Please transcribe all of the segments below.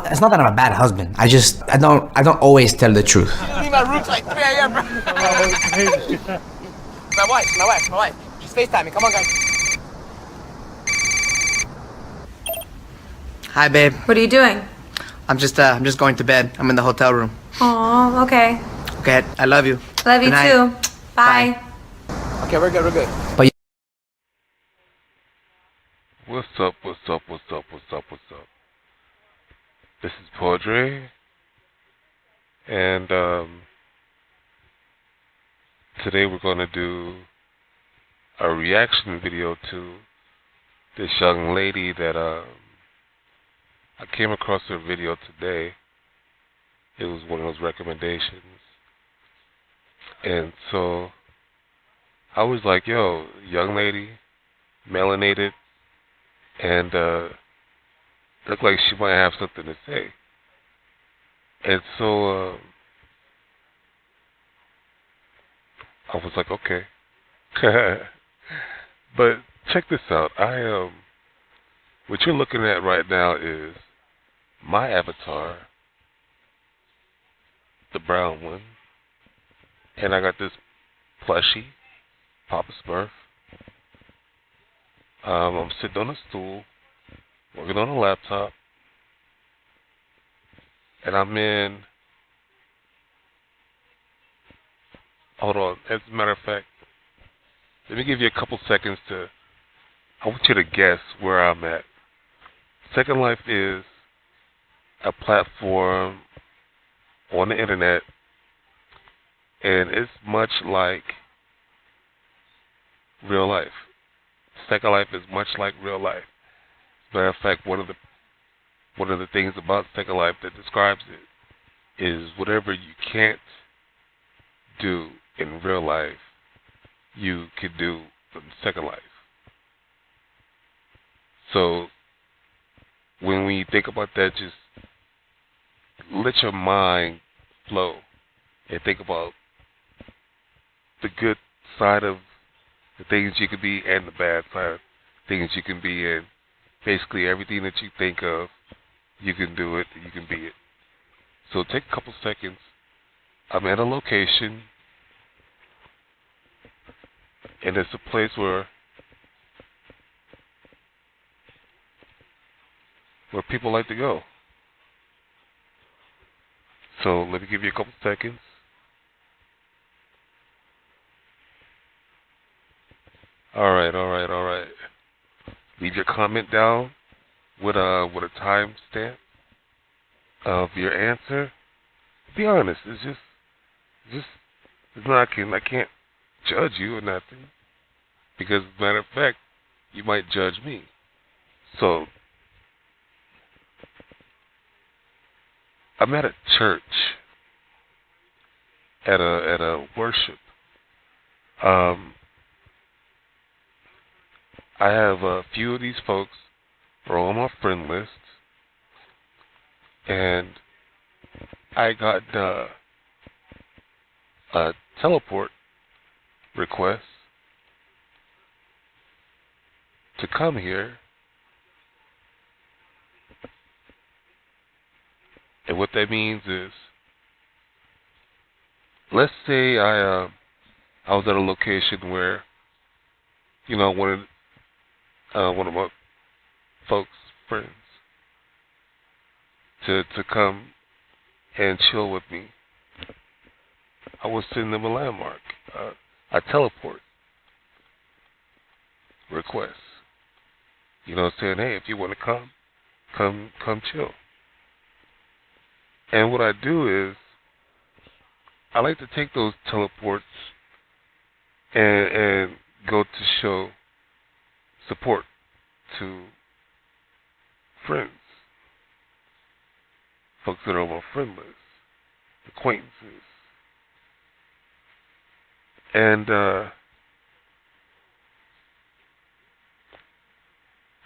It's not that I'm a bad husband. I don't always tell the truth. You leave my room till like 3 a.m., bro. My wife. She's FaceTiming. Come on, guys. Hi, babe. What are you doing? I'm just going to bed. I'm in the hotel room. Oh, okay. Okay, I love you. Love you Good night. too. Bye. Okay, we're good. But What's up? This is Podrey, and today we're going to do a reaction video to this young lady that I came across her video today. It was one of those recommendations, and so I was like, yo, young lady, melanated, and looked like she might have something to say. And so I was like, okay. But check this out. What you're looking at right now is my avatar, the brown one, and I got this plushie, Papa Smurf. I'm sitting on a stool, working on a laptop, and I'm in. Hold on. As a matter of fact, let me give you a couple seconds I want you to guess where I'm at. Second Life is a platform on the internet, and it's much like real life. Second Life is much like real life. As a matter of fact, one of the things about Second Life that describes it is whatever you can't do in real life, you can do in Second Life. So when we think about that, just let your mind flow and think about the good side of the things you can be and the bad side of things you can be in. Basically everything that you think of, you can do it, you can be it. So take a couple seconds. I'm at a location, and it's a place where people like to go. So let me give you a couple seconds. All right. Leave your comment down with a timestamp of your answer. Be honest. It's not. I can't judge you or nothing, because as a matter of fact, you might judge me. So I'm at a church at a worship. I have a few of these folks are on my friend list, and I got a teleport request to come here. And what that means is, let's say I was at a location where, one of my folks' friends to come and chill with me. I would send them a landmark, a teleport request. Saying, hey, if you want to come chill. And what I do is, I like to take those teleports and go to show support to friends, folks that are on my friend list, acquaintances. And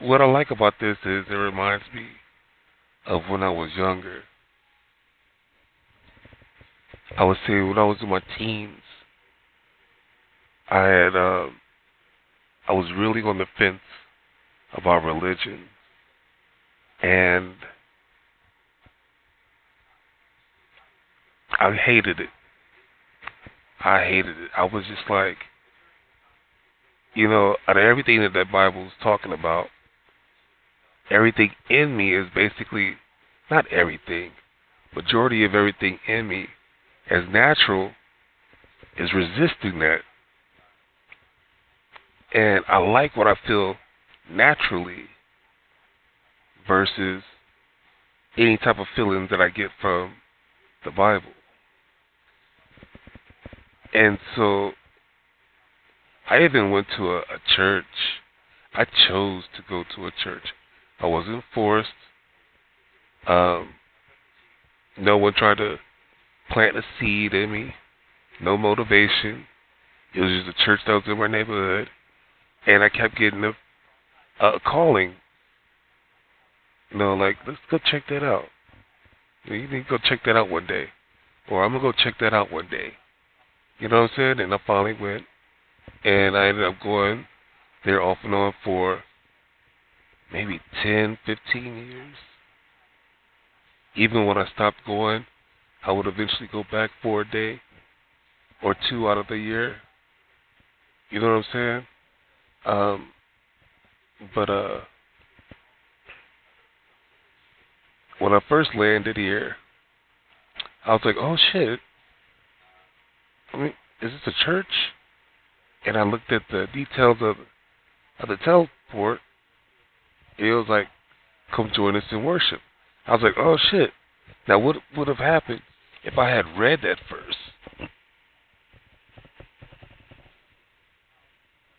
what I like about this is it reminds me of when I was younger. I would say when I was in my teens, I was really on the fence about religion, and I hated it. I hated it. I was just like, out of everything that Bible is talking about, everything in me is basically, not everything, majority of everything in me as natural is resisting that. And I like what I feel naturally versus any type of feeling that I get from the Bible. And so I even went to a church. I chose to go to a church. I wasn't forced. No one tried to plant a seed in me. No motivation. It was just a church that was in my neighborhood. And I kept getting a calling. Like, let's go check that out. You need to go check that out one day. Or I'm going to go check that out one day. You know what I'm saying? And I finally went. And I ended up going there off and on for maybe 10, 15 years. Even when I stopped going, I would eventually go back for a day or two out of the year. You know what I'm saying? But when I first landed here, I was like, oh shit. I mean, is this a church? And I looked at the details of the teleport. It was like, come join us in worship. I was like, oh shit. Now what would have happened if I had read that first?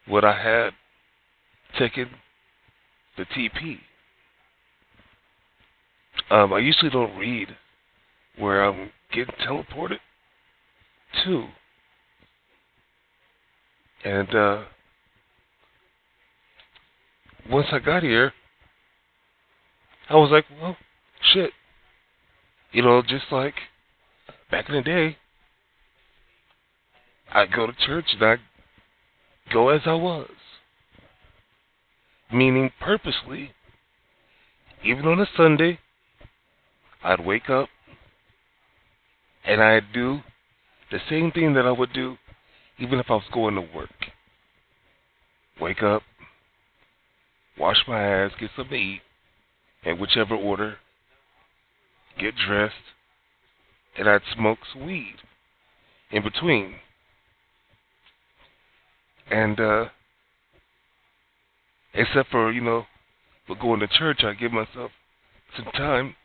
Would I have taken the TP? I usually don't read where I'm getting teleported to. And once I got here, I was like, well, shit. Just like back in the day, I'd go to church and I'd go as I was. Meaning purposely, even on a Sunday, I'd wake up and I'd do the same thing that I would do even if I was going to work. Wake up, wash my ass, get something to eat, in whichever order, get dressed, and I'd smoke some weed in between. And, except for, for going to church, I give myself some time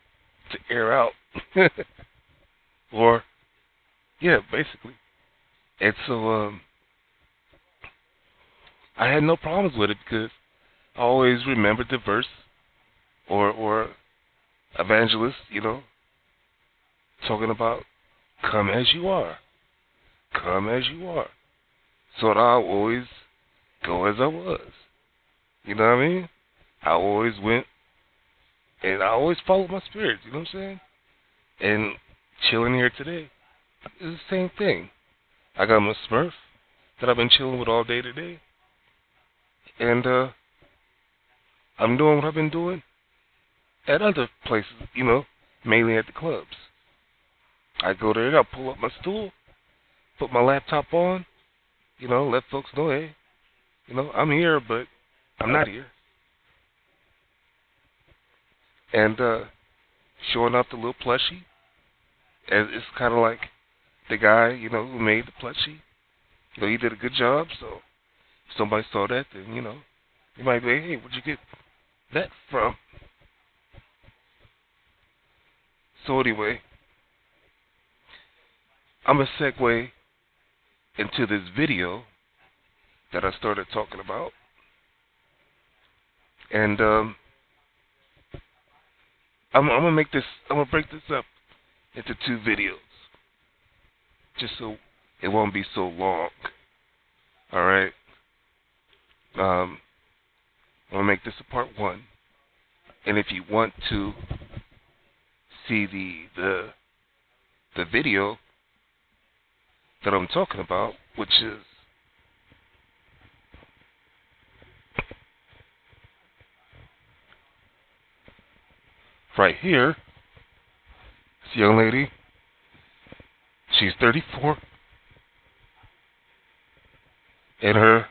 to air out. Or, yeah, basically. And so, I had no problems with it because I always remembered the verse or evangelist, talking about come as you are. Come as you are. So I always go as I was. You know what I mean? I always went and I always followed my spirit, you know what I'm saying? And chilling here today is the same thing. I got my smurf that I've been chilling with all day today. And I'm doing what I've been doing at other places, mainly at the clubs. I go there, I pull up my stool, put my laptop on, let folks know, hey, I'm here, but I'm not here. And showing off the little plushie. And it's kind of like the guy, who made the plushie. He did a good job, so if somebody saw that, then, you might be, hey, where'd you get that from? So anyway, I'm going to segue into this video that I started talking about. And I'm going to break this up into two videos. Just so it won't be so long. Alright? I'm going to make this a part one. And if you want to see the video that I'm talking about, which is right here, this young lady She's 34. And her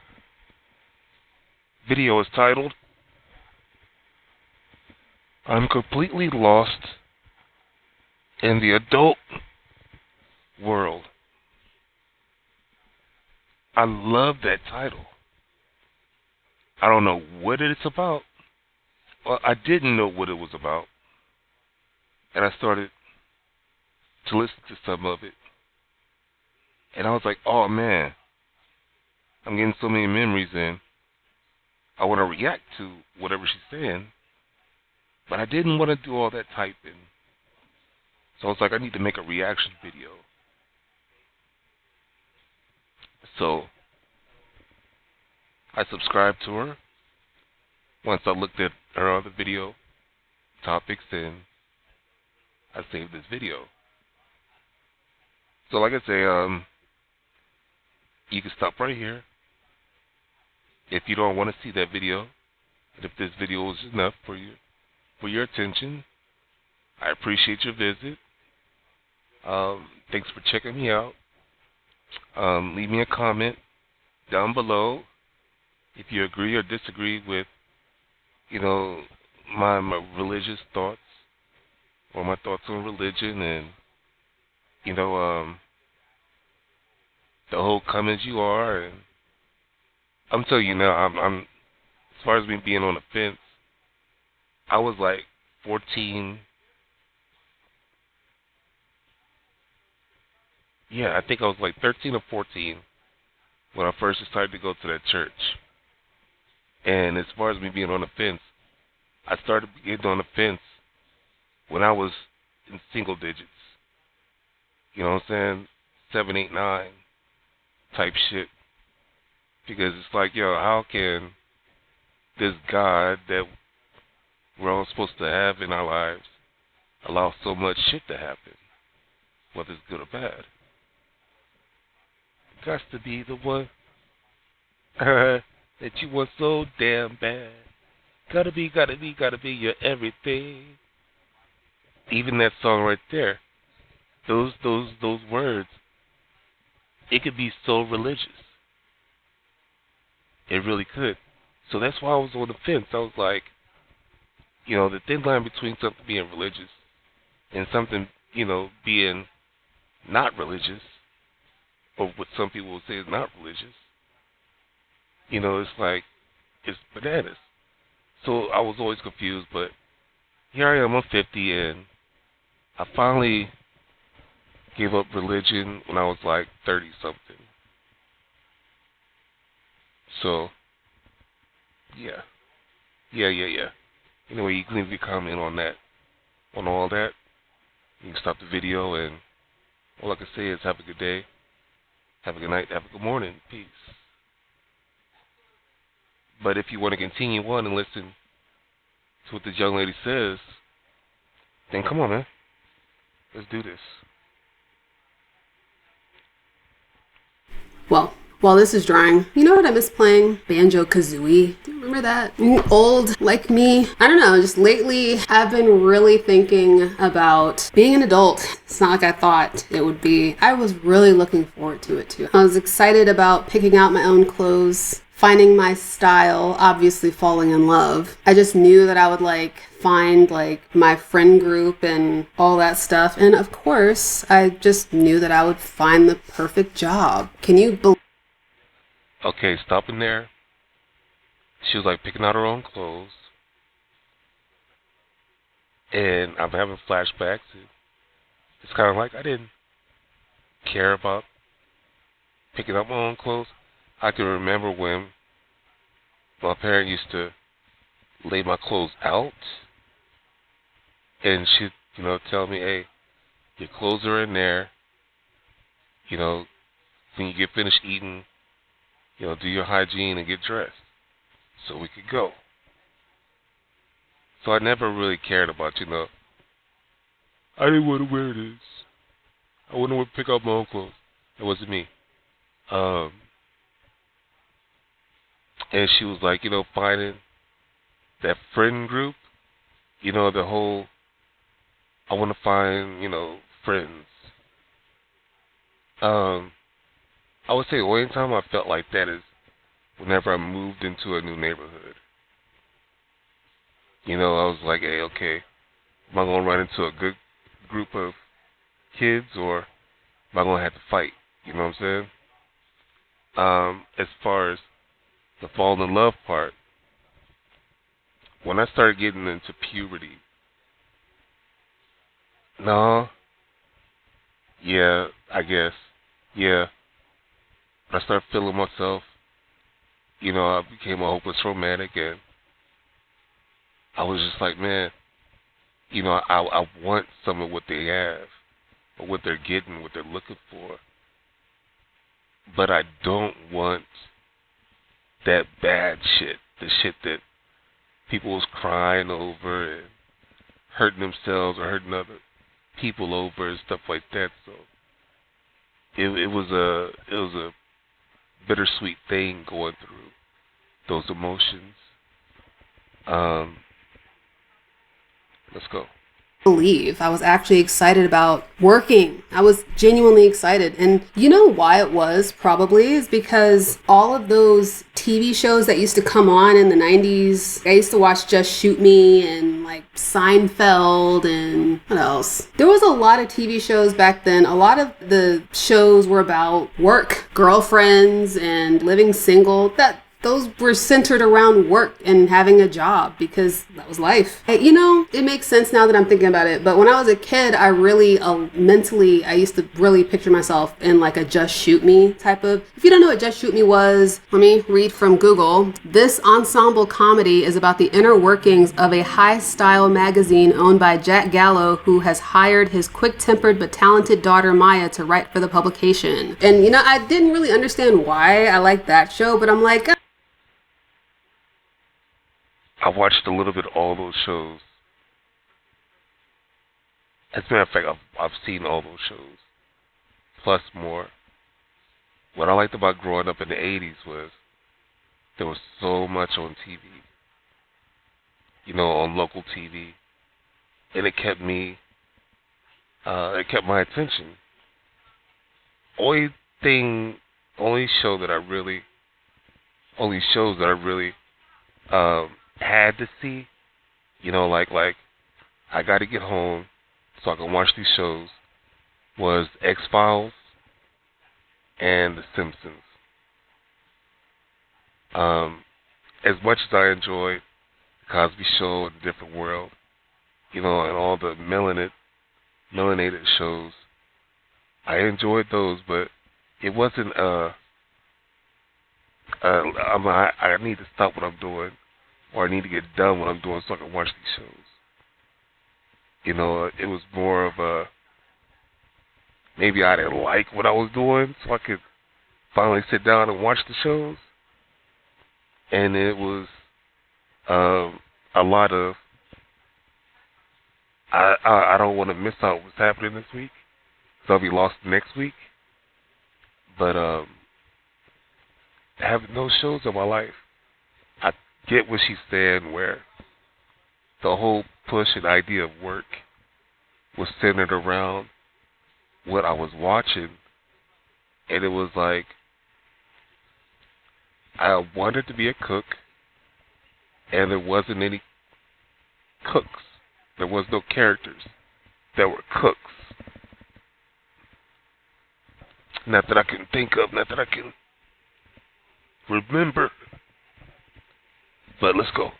video is titled, I'm completely lost in the adult world. I love that title. I don't know what it's about. Well, I didn't know what it was about. And I started to listen to some of it. And I was like, oh man, I'm getting so many memories in. I want to react to whatever she's saying. But I didn't want to do all that typing. So I was like, I need to make a reaction video. So I subscribed to her. Once I looked at her other video topics, and I saved this video. So like I say, you can stop right here if you don't want to see that video. And if this video is enough for you, for your attention, I appreciate your visit. Thanks for checking me out. Leave me a comment down below if you agree or disagree with, my religious thoughts or my thoughts on religion, and the whole come as you are. And I'm telling you now, I'm as far as me being on the fence, I was like 14. Yeah, I think I was like 13 or 14 when I first decided to go to that church. And as far as me being on the fence, I started getting on the fence when I was in single digits. You know what I'm saying? 7, 8, 9 type shit. Because it's like, how can this God that we're all supposed to have in our lives allow so much shit to happen, whether it's good or bad? Got to be the one that you want so damn bad. Gotta be your everything. Even that song right there, those words, it could be so religious. It really could. So that's why I was on the fence. I was like, the thin line between something being religious and something, being not religious, or what some people would say is not religious, it's like, it's bananas. So I was always confused, but here I am, I'm 50, and I finally gave up religion when I was like 30-something. So, yeah. Anyway, you can leave your comment on that, on all that. You can stop the video, and all I can say is have a good day, have a good night, have a good morning. Peace. But if you want to continue on and listen to what this young lady says, then come on, man. Let's do this. Well, while this is drying, you know what I miss playing? Banjo-Kazooie. Do you remember that? You old like me? I don't know, just lately I've been really thinking about being an adult. It's not like I thought it would be. I was really looking forward to it too. I was excited about picking out my own clothes, finding my style, obviously falling in love. I just knew that I would find my friend group and all that stuff. And of course, I just knew that I would find the perfect job. Can you believe? Okay, stopping there. She was picking out her own clothes. And I'm having flashbacks. It's kind of like I didn't care about picking up my own clothes. I can remember when my parent used to lay my clothes out, and she'd, tell me, hey, your clothes are in there. When you get finished eating, do your hygiene and get dressed so we could go. So I never really cared about, I didn't want to wear this. I wouldn't want to pick out my own clothes. That wasn't me. And she was finding that friend group, the whole, I want to find, friends. I would say the only time I felt like that is whenever I moved into a new neighborhood. I was like, hey, okay, am I going to run into a good group of kids or am I going to have to fight? You know what I'm saying? As far as the falling in love part, when I started getting into puberty, no, yeah, I guess, yeah. When I started feeling myself, I became a hopeless romantic, and I was just like, man, I want some of what they have, or what they're getting, what they're looking for, but I don't want that bad shit, the shit that people was crying over and hurting themselves or hurting other people over and stuff like that. So it was a bittersweet thing going through those emotions. Let's go. Believe I was actually excited about working. I was genuinely excited. And you know why it was probably is because all of those TV shows that used to come on in the 90s, I used to watch Just Shoot Me and like Seinfeld and what else? There was a lot of TV shows back then. A lot of the shows were about work, girlfriends, and living single. Those were centered around work and having a job because that was life. It makes sense now that I'm thinking about it. But when I was a kid, I really mentally, I used to really picture myself in like a Just Shoot Me type of. If you don't know what Just Shoot Me was, let me read from Google. This ensemble comedy is about the inner workings of a high-style magazine owned by Jack Gallo, who has hired his quick-tempered but talented daughter Maya to write for the publication. And I didn't really understand why I liked that show, but I'm like, I watched a little bit of all those shows. As a matter of fact, I've seen all those shows, plus more. What I liked about growing up in the 80s was there was so much on TV, on local TV, and it kept my attention. Only shows that I really had to see, like I got to get home so I can watch these shows, was X-Files and The Simpsons. As much as I enjoyed Cosby Show and Different World, and all the melanated shows, I enjoyed those, but it wasn't I need to stop what I'm doing, or I need to get done what I'm doing so I can watch these shows. It was more of a, maybe I didn't like what I was doing, so I could finally sit down and watch the shows. And it was a lot of, I don't want to miss out what's happening this week, so I'll be lost next week. But having those shows in my life, I get what she's saying, where the whole push and idea of work was centered around what I was watching, and it was like I wanted to be a cook, and there wasn't any cooks. There was no characters that were cooks. Not that I can think of, not that I can remember. But let's go.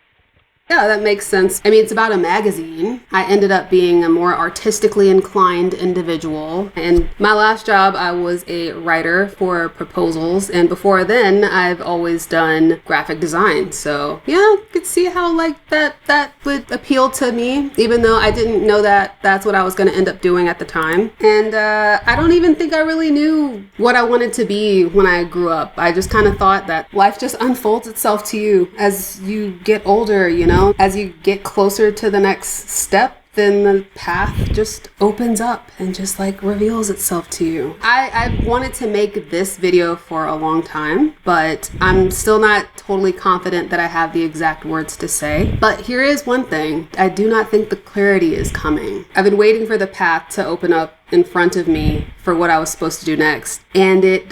Yeah, that makes sense. I mean, it's about a magazine. I ended up being a more artistically inclined individual. And my last job, I was a writer for proposals. And before then, I've always done graphic design. So yeah, I could see how like that would appeal to me, even though I didn't know that that's what I was going to end up doing at the time. And I don't even think I really knew what I wanted to be when I grew up. I just kind of thought that life just unfolds itself to you as you get older, as you get closer to the next step. then the path just opens up and just like reveals itself to you. I wanted to make this video for a long time, but I'm still not totally confident that I have the exact words to say. But here is one thing. I do not think the clarity is coming. I've been waiting for the path to open up in front of me for what I was supposed to do next, and it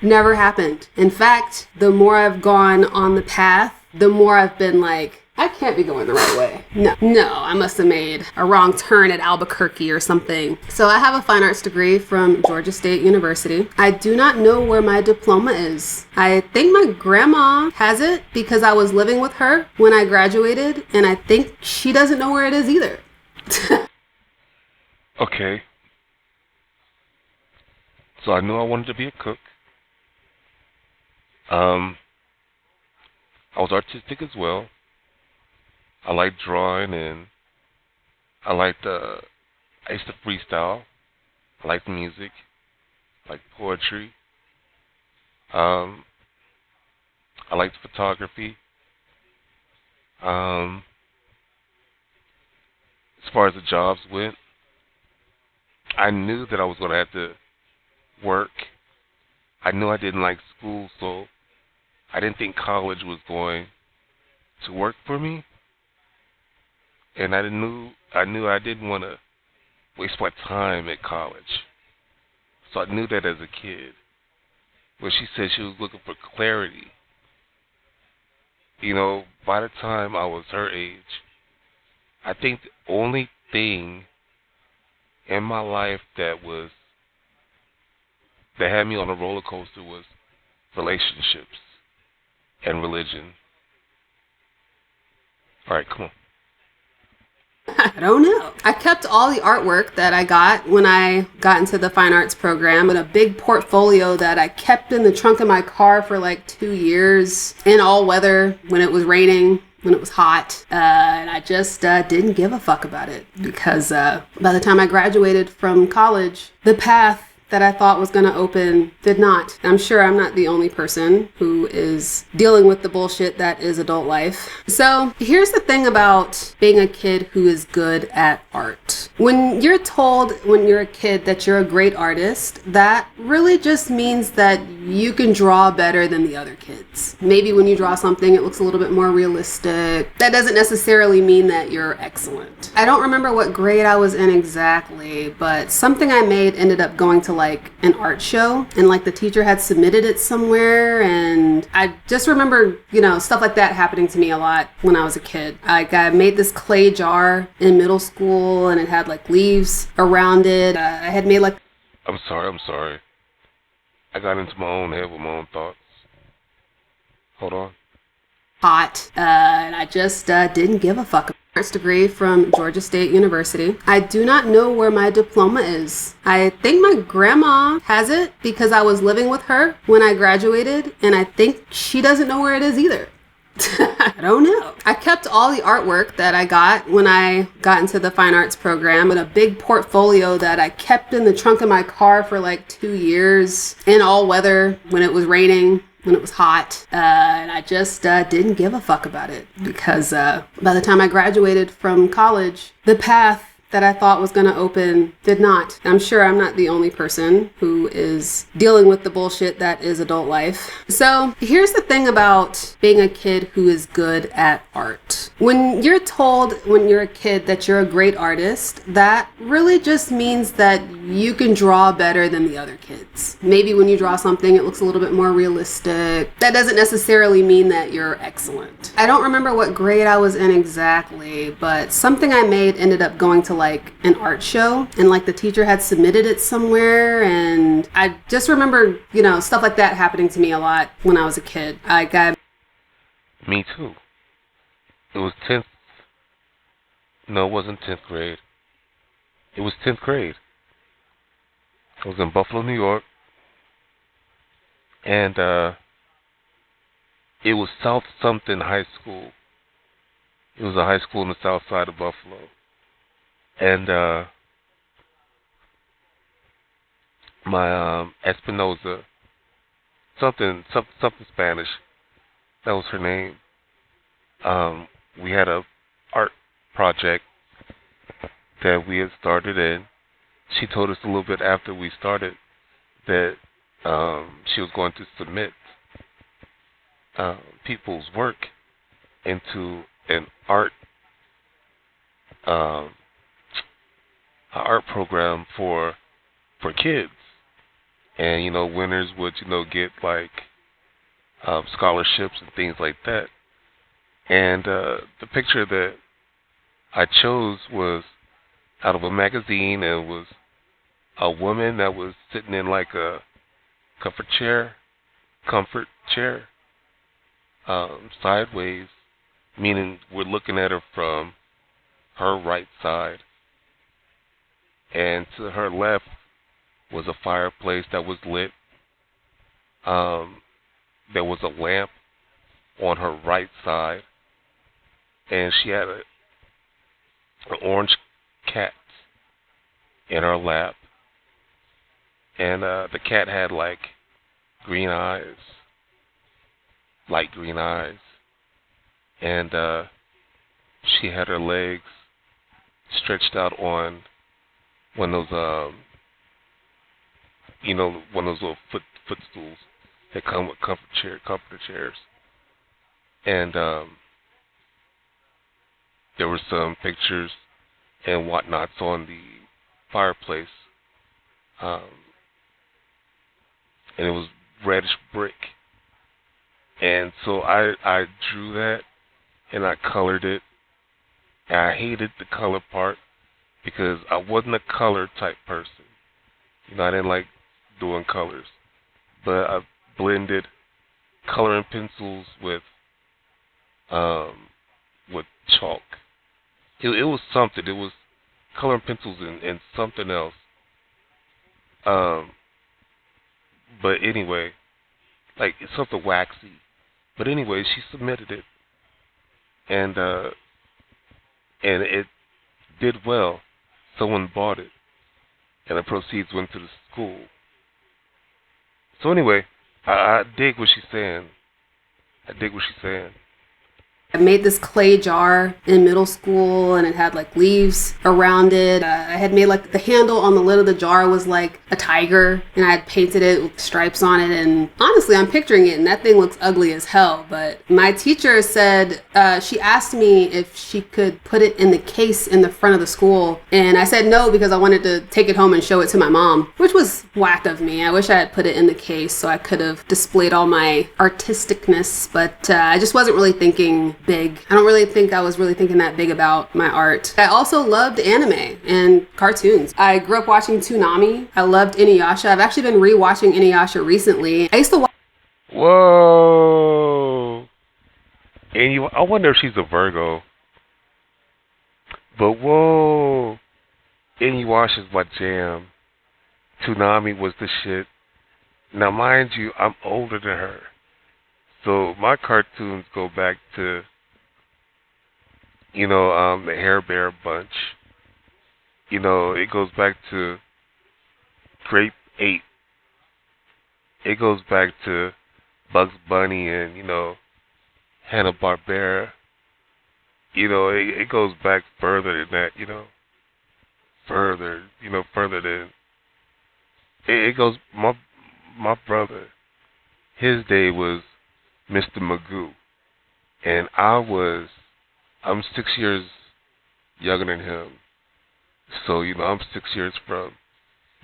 never happened. In fact, the more I've gone on the path, the more I've been like, I can't be going the right way. No, I must have made a wrong turn at Albuquerque or something. So I have a fine arts degree from Georgia State University. I do not know where my diploma is. I think my grandma has it because I was living with her when I graduated, and I think she doesn't know where it is either. Okay. So I knew I wanted to be a cook. I was artistic as well. I liked drawing, and I used to freestyle. I liked music, I liked poetry. I liked photography. As far as the jobs went, I knew that I was going to have to work. I knew I didn't like school, so I didn't think college was going to work for me. And I knew I didn't want to waste my time at college. So I knew that as a kid. When she said she was looking for clarity, you know, by the time I was her age, I think the only thing in my life that had me on a roller coaster was relationships and religion. All right, come on. I don't know. I kept all the artwork that I got when I got into the fine arts program in a big portfolio that I kept in the trunk of my car for like 2 years in all weather, when it was raining, when it was hot, and I just didn't give a fuck about it because by the time I graduated from college, the path that I thought was going to open did not. I'm sure I'm not the only person who is dealing with the bullshit that is adult life. So here's the thing about being a kid who is good at art. When you're told when you're a kid that you're a great artist, that really just means that you can draw better than the other kids. Maybe when you draw something, it looks a little bit more realistic. That doesn't necessarily mean that you're excellent. I don't remember what grade I was in exactly, but something I made ended up going to like an art show, and like the teacher had submitted it somewhere, and I just remember, you know, stuff like that happening to me a lot when I was a kid. Like I made this clay jar in middle school, and it had like leaves around it. I had made like... I'm sorry. I got into my own head with my own thoughts. Hold on. Hot, and I just didn't give a fuck. Arts degree from Georgia State University. I do not know where my diploma is. I think my grandma has it because I was living with her when I graduated, and I think she doesn't know where it is either. I don't know. I kept all the artwork that I got when I got into the fine arts program in a big portfolio that I kept in the trunk of my car for like 2 years in all weather, when it was raining, when it was hot, and I just didn't give a fuck about it because by the time I graduated from college, the path that I thought was going to open did not. I'm sure I'm not the only person who is dealing with the bullshit that is adult life. So here's the thing about being a kid who is good at art. When you're told when you're a kid that you're a great artist, that really just means that you can draw better than the other kids. Maybe when you draw something, it looks a little bit more realistic. That doesn't necessarily mean that you're excellent. I don't remember what grade I was in exactly, but something I made ended up going to like an art show, and like the teacher had submitted it somewhere, and I just remember, you know, stuff like that happening to me a lot when I was a kid. Me too. It was 10th. No, it wasn't 10th grade. It was 10th grade. I was in Buffalo, New York, and it was South something high school. It was a high school on the south side of Buffalo. And my Espinoza, something Spanish, that was her name. We had a art project, that we had started, and she told us a little bit after we started that she was going to submit people's work into an um, art program for kids, and winners would get like scholarships and things like that. And the picture that I chose was out of a magazine, and was a woman that was sitting in like a comfort chair, sideways, meaning we're looking at her from her right side, and to her left was a fireplace that was lit. There was a lamp on her right side, and she had an orange cat in her lap, and the cat had like green eyes, light green eyes, and she had her legs stretched out on one of those one of those little footstools that come with comforter chairs. And there were some pictures and whatnots on the fireplace, and it was reddish brick. And so I drew that, and I colored it, and I hated the color part because I wasn't a color type person. I didn't like doing colors, but I blended coloring pencils with chalk. It was something. It was coloring pencils and something else. But anyway, like it's something waxy. But anyway, she submitted it, and it did well. Someone bought it, and the proceeds went to the school. So anyway, I dig what she's saying. I made this clay jar in middle school, and it had like leaves around it. I had made like the handle on the lid of the jar was like a tiger, and I had painted it with stripes on it. And honestly, I'm picturing it, and that thing looks ugly as hell. But my teacher said, she asked me if she could put it in the case in the front of the school. And I said no, because I wanted to take it home and show it to my mom, which was whack of me. I wish I had put it in the case so I could have displayed all my artisticness, but I just wasn't really thinking big. I don't really think I was really thinking that big about my art. I also loved anime and cartoons. I grew up watching Toonami. I loved Inuyasha. I've actually been rewatching Inuyasha recently. I used to watch. Whoa. And I wonder if she's a Virgo. But whoa. Inuyasha's my jam. Toonami was the shit. Now mind you, I'm older than her. So my cartoons go back to the Hair Bear Bunch. It goes back to Grape Ape. It goes back to Bugs Bunny and, Hanna-Barbera. It goes back further than that, further than... It goes... My brother, his day was Mr. Magoo. And I'm 6 years younger than him. So, I'm 6 years from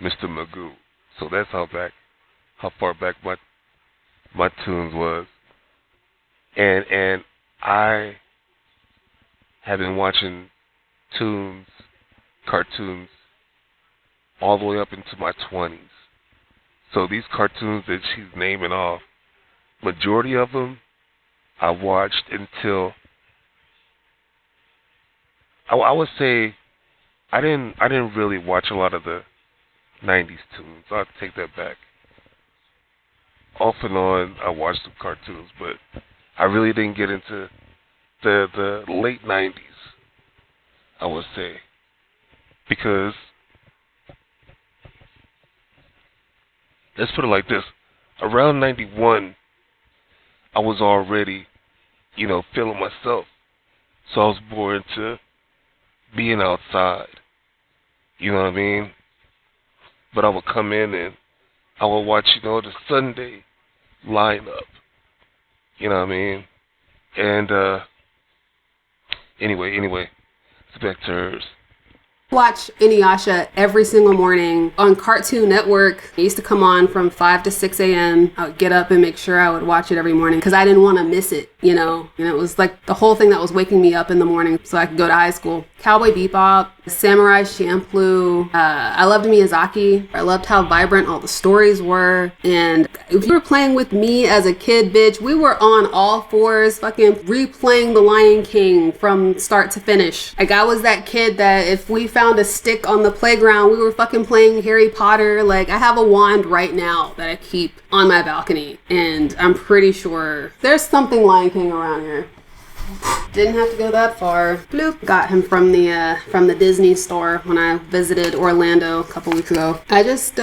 Mr. Magoo. So that's how far back my tunes was. And I have been watching cartoons, all the way up into my 20s. So these cartoons that she's naming off, majority of them I watched until I would say I didn't really watch a lot of the 90s tunes. I'll take that back. Off and on, I watched some cartoons, but I really didn't get into the late 90s, I would say. Because, let's put it like this, around 91, I was already, feeling myself. So I was more into being outside, You know what I mean? But I would come in and I would watch, the Sunday lineup. You know what I mean? And anyway, it's back to hers. Watch Inuyasha every single morning on Cartoon Network. It used to come on from 5 to 6 a.m. I would get up and make sure I would watch it every morning because I didn't want to miss it, And it was like the whole thing that was waking me up in the morning so I could go to high school. Cowboy Bebop, Samurai Champloo. I loved Miyazaki. I loved how vibrant all the stories were. And if you were playing with me as a kid, bitch, we were on all fours fucking replaying The Lion King from start to finish. Like, I was that kid that if we found a stick on the playground, we were fucking playing Harry Potter. Like, I have a wand right now that I keep on my balcony. And I'm pretty sure there's something Lion King around here. Didn't have to go that far. Bloop. Got him from the Disney store when I visited Orlando a couple weeks ago. I just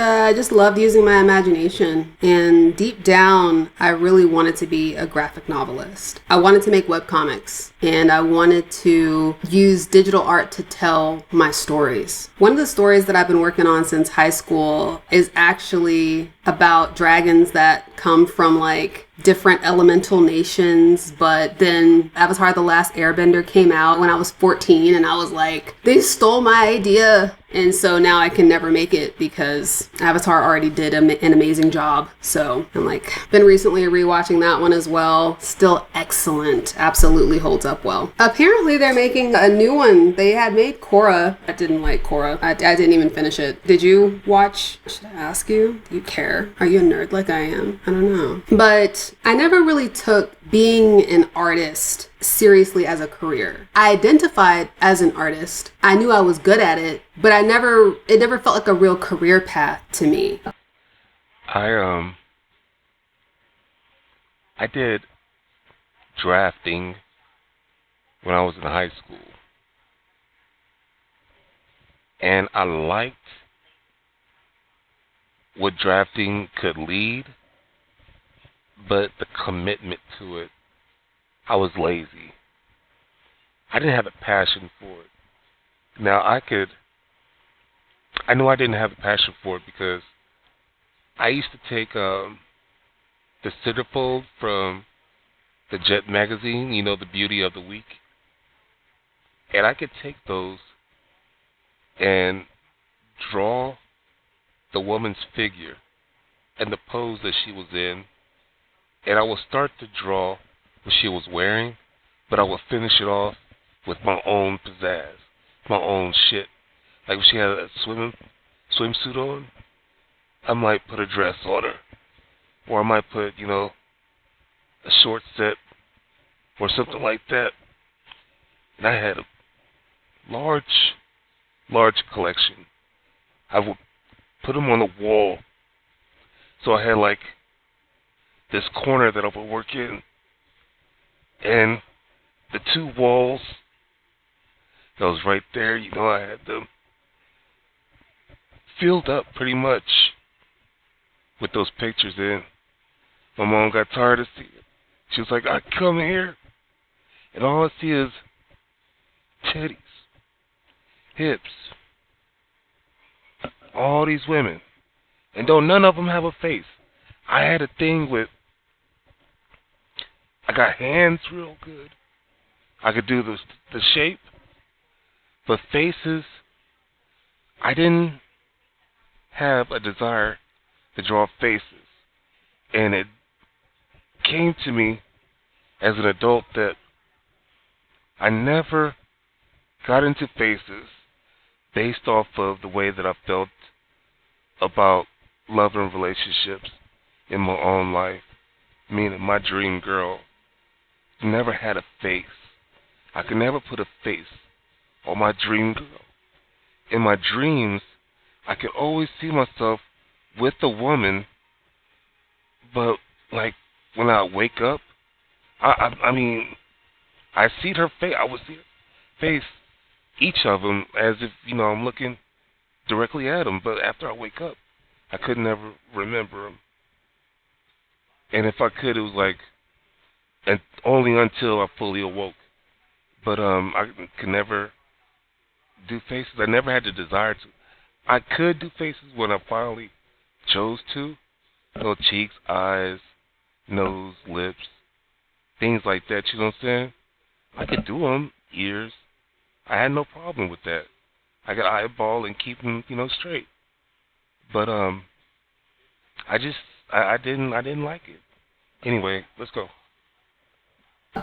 loved using my imagination, and deep down, I really wanted to be a graphic novelist. I wanted to make webcomics, and I wanted to use digital art to tell my stories. One of the stories that I've been working on since high school is actually about dragons that come from like different elemental nations, but then Avatar: The Last Airbender came out when I was 14, and I was like, they stole my idea. And so now I can never make it because Avatar already did an amazing job. So I'm like, been recently rewatching that one as well. Still excellent. Absolutely holds up well. Apparently they're making a new one. They had made Korra. I didn't like Korra. I didn't even finish it. Did you watch? Should I ask you? Do you care? Are you a nerd like I am? I don't know. But I never really took being an artist seriously as a career. I identified as an artist. I knew I was good at it, but it never felt like a real career path to me. I did drafting when I was in high school. And I liked what drafting could lead, but the commitment to it, I was lazy. I didn't have a passion for it. Now, I knew I didn't have a passion for it because I used to take the centerfold from the Jet magazine, the Beauty of the Week, and I could take those and draw the woman's figure and the pose that she was in, and I would start to draw what she was wearing, but I would finish it off with my own pizzazz, my own shit. Like if she had a swimsuit on, I might put a dress on her, or I might put, a short set or something like that. And I had a large collection. I would put them on the wall. So I had like this corner that I would work in, and the two walls that was right there, I had them filled up pretty much with those pictures in. My mom got tired of seeing it. She was like, I come here, and all I see is titties, hips, all these women, and don't none of them have a face. I had a thing with, I got hands real good. I could do the shape, but faces, I didn't have a desire to draw faces. And it came to me as an adult that I never got into faces based off of the way that I felt about love and relationships in my own life. Meaning my dream girl never had a face. I could never put a face on my dream girl. In my dreams, I could always see myself with a woman, but like when I wake up, I mean, I see her face. I would see her face, each of them, as if I'm looking directly at them. But after I wake up, I could never remember them. And if I could, it was like, and only until I fully awoke. But I could never do faces. I never had the desire to. I could do faces when I finally chose to. Cheeks, eyes, nose, lips, things like that, you know what I'm saying? I could do them, ears. I had no problem with that. I could eyeball and keep them, straight. But I didn't like it. Anyway, let's go.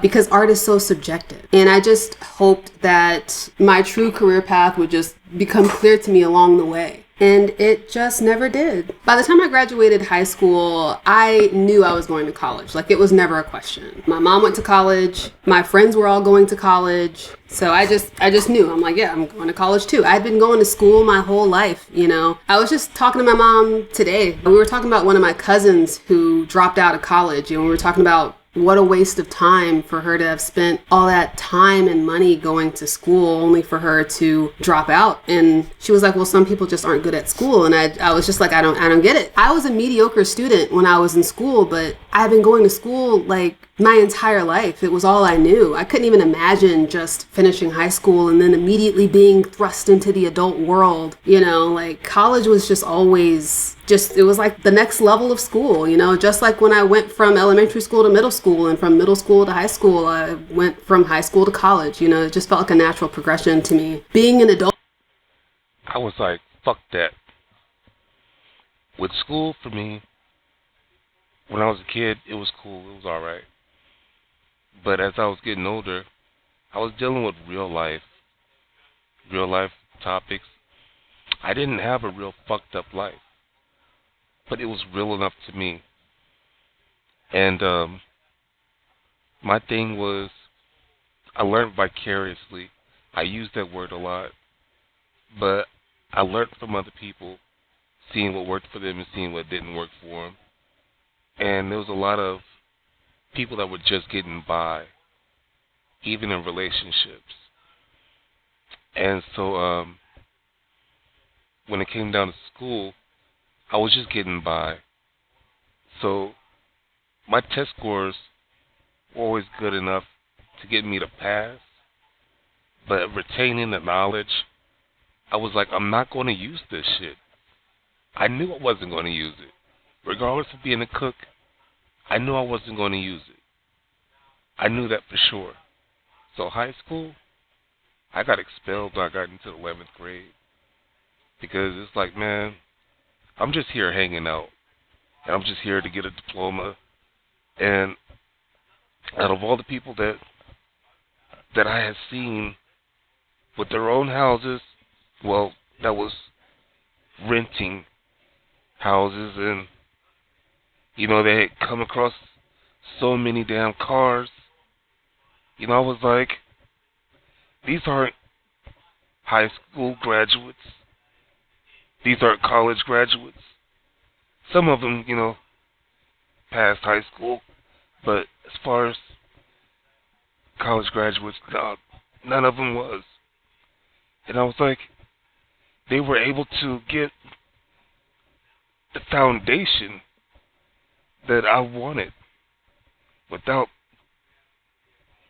Because art is so subjective. And I just hoped that my true career path would just become clear to me along the way. And it just never did. By the time I graduated high school, I knew I was going to college. Like, it was never a question. My mom went to college. My friends were all going to college. So I just knew. I'm like, yeah, I'm going to college too. I'd been going to school my whole life, I was just talking to my mom today. We were talking about one of my cousins who dropped out of college. We were talking about what a waste of time for her to have spent all that time and money going to school only for her to drop out. And she was like, well, some people just aren't good at school. And I was just like, I don't get it. I was a mediocre student when I was in school, but I've been going to school like my entire life. It was all I knew. I couldn't even imagine just finishing high school and then immediately being thrust into the adult world. Like college was just always it was like the next level of school, just like when I went from elementary school to middle school and from middle school to high school, I went from high school to college, it just felt like a natural progression to me. Being an adult. I was like, fuck that. With school, for me, when I was a kid, it was cool. It was all right. But as I was getting older, I was dealing with real life topics. I didn't have a real fucked up life, but it was real enough to me. And my thing was, I learned vicariously. I use that word a lot, but I learned from other people, seeing what worked for them and seeing what didn't work for them. And there was a lot of people that were just getting by, even in relationships. And so when it came down to school, I was just getting by. So my test scores were always good enough to get me to pass, but retaining the knowledge, I was like, I'm not going to use this shit. I knew I wasn't going to use it. Regardless of being a cook, I knew I wasn't going to use it. I knew that for sure. So high school, I got expelled when I got into the 11th grade. Because it's like, man, I'm just here hanging out. And I'm just here to get a diploma. And out of all the people that I had seen with their own houses, well, that was renting houses, and they had come across so many damn cars. I was like, these aren't high school graduates. These aren't college graduates. Some of them, passed high school, but as far as college graduates, none of them was. And I was like, they were able to get the foundation that I wanted without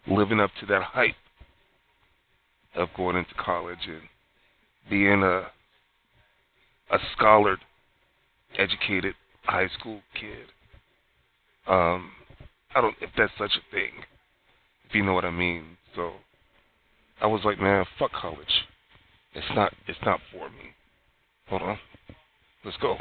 living up to that hype of going into college and being a scholared, educated high school kid. I don't know if that's such a thing, if you know what I mean. So I was like, man, fuck college. It's not for me. Hold on. Let's go.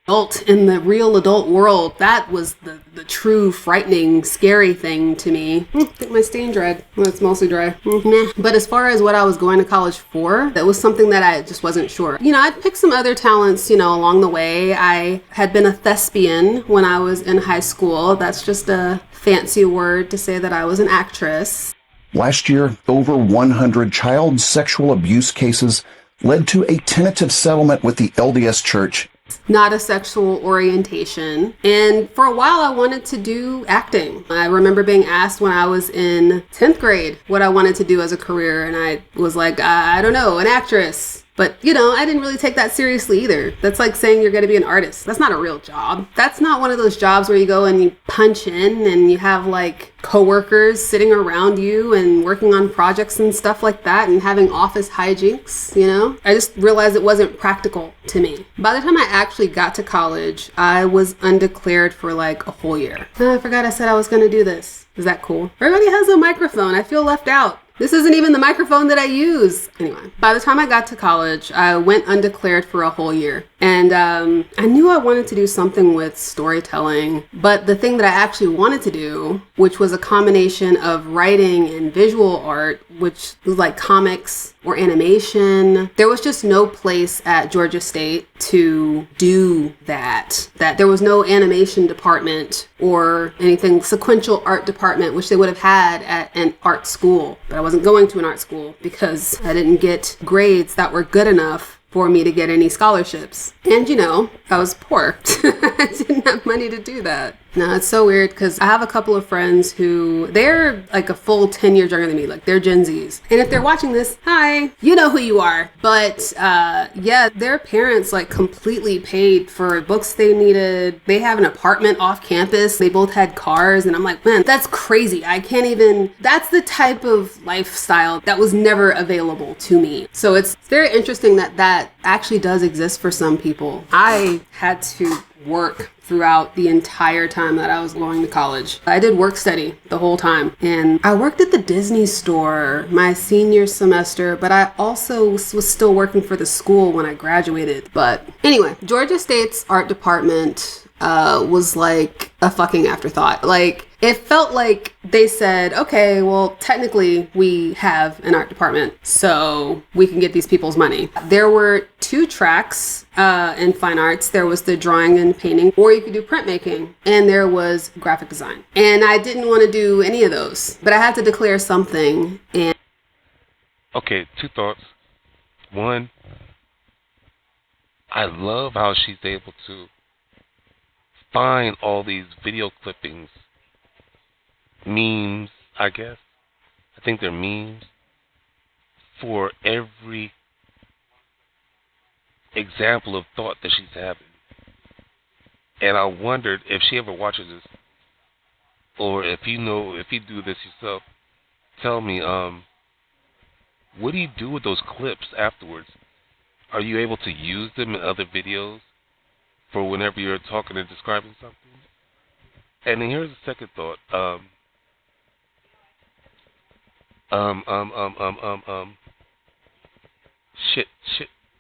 Adult in the real adult world, that was the true frightening, scary thing to me. I think my stain dried. Well, it's mostly dry. Nah. But as far as what I was going to college for, that was something that I just wasn't sure. I'd picked some other talents, along the way. I had been a thespian when I was in high school. That's just a fancy word to say that I was an actress. Last year, over 100 child sexual abuse cases led to a tentative settlement with the LDS Church. Not a sexual orientation. And for a while, I wanted to do acting. I remember being asked when I was in 10th grade what I wanted to do as a career. And I was like, I don't know, an actress. But, I didn't really take that seriously either. That's like saying you're going to be an artist. That's not a real job. That's not one of those jobs where you go and you punch in and you have like coworkers sitting around you and working on projects and stuff like that and having office hijinks, I just realized it wasn't practical to me. By the time I actually got to college, I was undeclared for like a whole year. Oh, I forgot I said I was going to do this. Is that cool? Everybody has a microphone. I feel left out. This isn't even the microphone that I use. Anyway, by the time I got to college, I went undeclared for a whole year. And I knew I wanted to do something with storytelling. But the thing that I actually wanted to do, which was a combination of writing and visual art, which was like comics or animation, there was just no place at Georgia State to do that. That there was no animation department or anything sequential art department, which they would have had at an art school. But I wasn't going to an art school because I didn't get grades that were good enough for me to get any scholarships. And I was poor. I didn't have money to do that. No, it's so weird because I have a couple of friends who they're like a full 10 years younger than me. Like they're Gen Zs. And if they're watching this, hi, you know who you are. But yeah, their parents like completely paid for books they needed. They have an apartment off campus. They both had cars. And I'm like, man, that's crazy. I can't even, that's the type of lifestyle that was never available to me. So it's very interesting that that actually does exist for some people. I had to work throughout the entire time that I was going to college. I did work study the whole time. And I worked at the Disney store my senior semester, but I also was still working for the school when I graduated. But anyway, Georgia State's art department was like a fucking afterthought. Like, it felt like they said, okay, well, technically we have an art department, so we can get these people's money. There were 2 tracks in fine arts. There was the drawing and painting, or you could do printmaking, and there was graphic design. And I didn't want to do any of those, but I had to declare something. And okay, 2 thoughts. One, I love how she's able to find all these video clippings, memes, I guess. I think they're memes for every example of thought that she's having. And I wondered if she ever watches this, or if you do this yourself, tell me, what do you do with those clips afterwards? Are you able to use them in other videos for whenever you're talking and describing something? And then here's the second thought. Shit.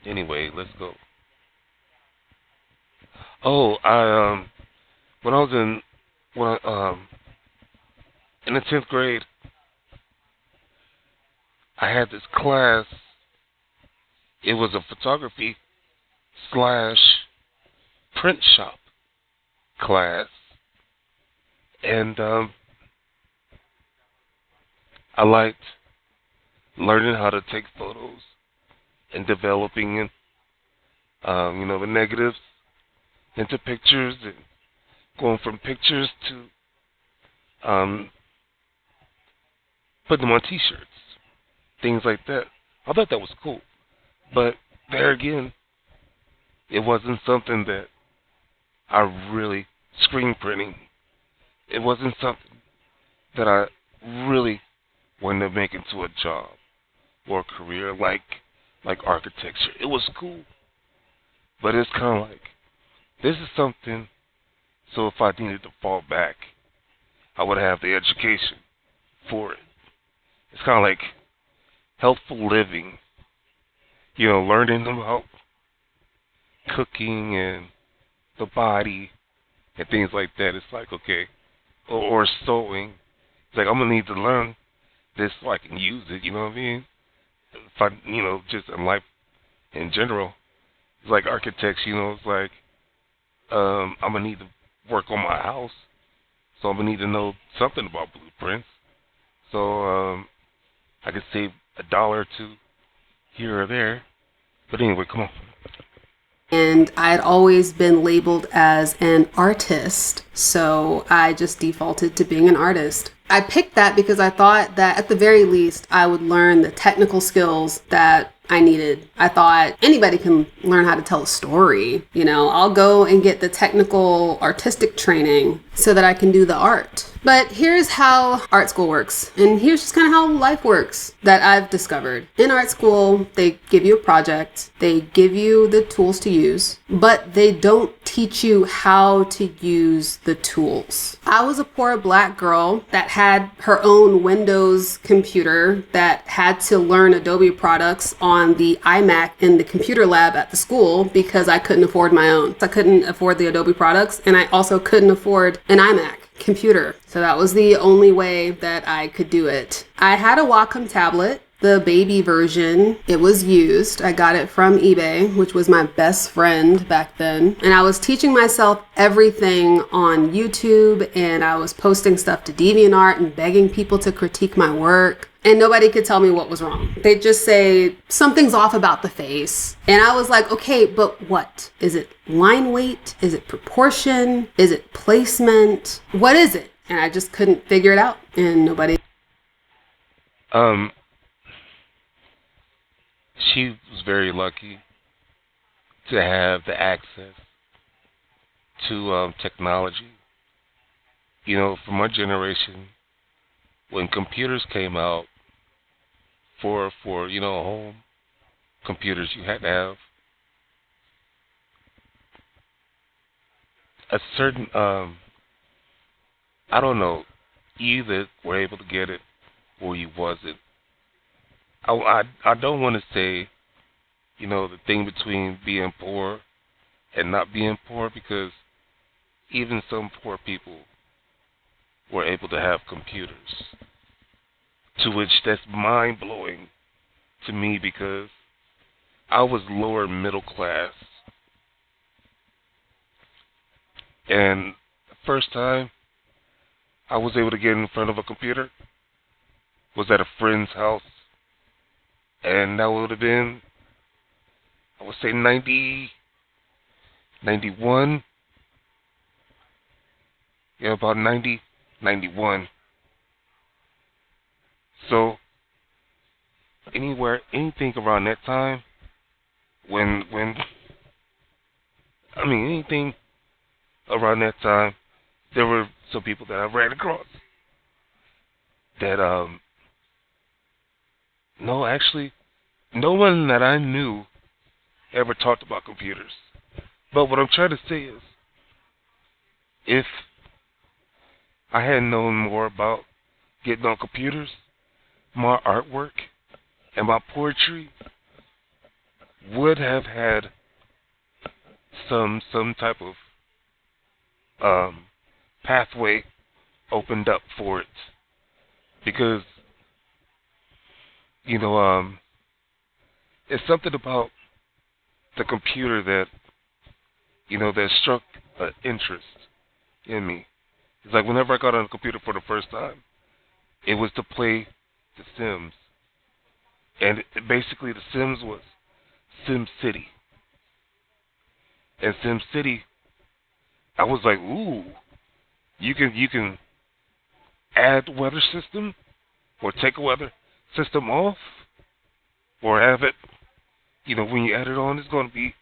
Anyway, let's go. Oh, when I was in the 10th grade, I had this class. It was a photography / print shop class, and I liked learning how to take photos and developing the negatives into pictures and going from pictures to putting them on t-shirts, things like that. I thought that was cool, but there again, it wasn't something that I really, screen printing, it wasn't something that I really wanted to make into a job or a career like architecture. It was cool, but it's kind of like, this is something, so if I needed to fall back, I would have the education for it. It's kind of like healthful living, learning about cooking and the body and things like that. It's like, okay, or sewing. It's like, I'm going to need to learn this so I can use it, you know what I mean? If I, just in life in general. It's like architects, it's like, I'm going to need to work on my house, so I'm going to need to know something about blueprints. So I could save $1 or 2 here or there. But anyway, come on. And I'd always been labeled as an artist, so I just defaulted to being an artist. I picked that because I thought that at the very least I would learn the technical skills that I thought anybody can learn how to tell a story. I'll go and get the technical artistic training so that I can do the art. But here's how art school works. And here's just kind of how life works that I've discovered. In art school, they give you a project, they give you the tools to use, but they don't teach you how to use the tools. I was a poor black girl that had her own Windows computer that had to learn Adobe products on the iMac in the computer lab at the school because I couldn't afford my own. I couldn't afford the Adobe products, and I also couldn't afford an iMac computer. So that was the only way that I could do it. I had a Wacom tablet, the baby version. It was used. I got it from eBay, which was my best friend back then. And I was teaching myself everything on YouTube, and I was posting stuff to DeviantArt and begging people to critique my work. And nobody could tell me what was wrong. They'd just say, something's off about the face. And I was like, okay, but what? Is it line weight? Is it proportion? Is it placement? What is it? And I just couldn't figure it out. And nobody... She was very lucky to have the access to technology. For my generation, when computers came out, for home computers, you had to have a certain I don't know, you either were able to get it or you wasn't. I don't want to say the thing between being poor and not being poor, because even some poor people were able to have computers. To which that's mind-blowing to me, because I was lower middle class. And the first time I was able to get in front of a computer was at a friend's house. And that would have been, I would say 90, 91. Yeah, about 90, 91. So, anything around that time, anything around that time, there were some people that I ran across that, no, actually, no one that I knew ever talked about computers. But what I'm trying to say is, if I had known more about getting on computers, my artwork and my poetry would have had some type of pathway opened up for it. Because it's something about the computer that that struck an interest in me. It's like whenever I got on a computer for the first time, it was to play The Sims. And basically The Sims was Sim City. And Sim City, I was like, ooh, you can add weather system or take a weather system off, or have it, when you add it on, it's going to be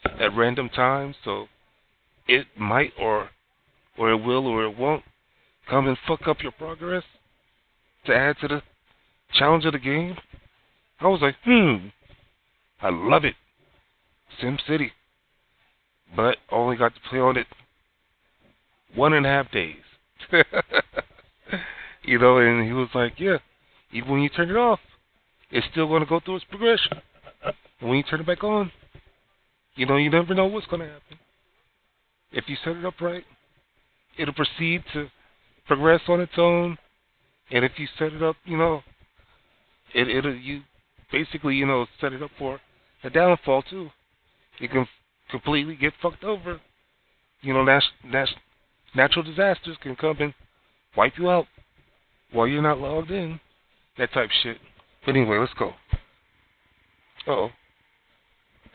at random times, so it might or it will or it won't come and fuck up your progress to add to the challenge of the game. I was like, I love it. Sim City. But only got to play on it 1.5 days. And he was like, yeah, even when you turn it off, it's still going to go through its progression. And when you turn it back on, you never know what's going to happen. If you set it up right, it'll proceed to progress on its own. And if you set it up, you basically, set it up for a downfall too. It can completely get fucked over. Natural disasters can come and wipe you out while you're not logged in. That type shit. But anyway, let's go. Uh-oh.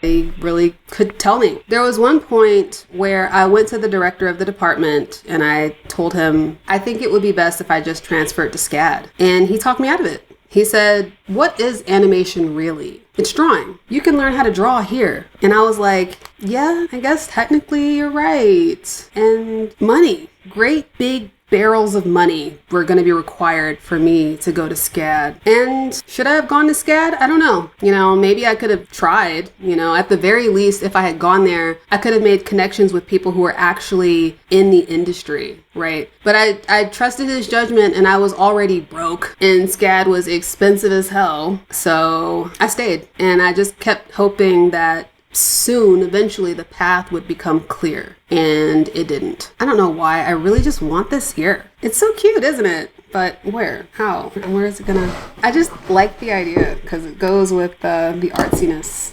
They really could tell me. There was one point where I went to the director of the department and I told him, I think it would be best if I just transferred to SCAD. And he talked me out of it. He said, what is animation really? It's drawing. You can learn how to draw here. And I was like, yeah, I guess technically you're right. And money, great big barrels of money were going to be required for me to go to SCAD. And should I have gone to SCAD? I don't know. Maybe I could have tried. At the very least, if I had gone there, I could have made connections with people who were actually in the industry, right? But I trusted his judgment, and I was already broke, and SCAD was expensive as hell. So I stayed, and I just kept hoping that soon, eventually, the path would become clear. And it didn't. I don't know why. I really just want this here. It's so cute, isn't it? But where? How? And where is it gonna... I just like the idea because it goes with the artsiness.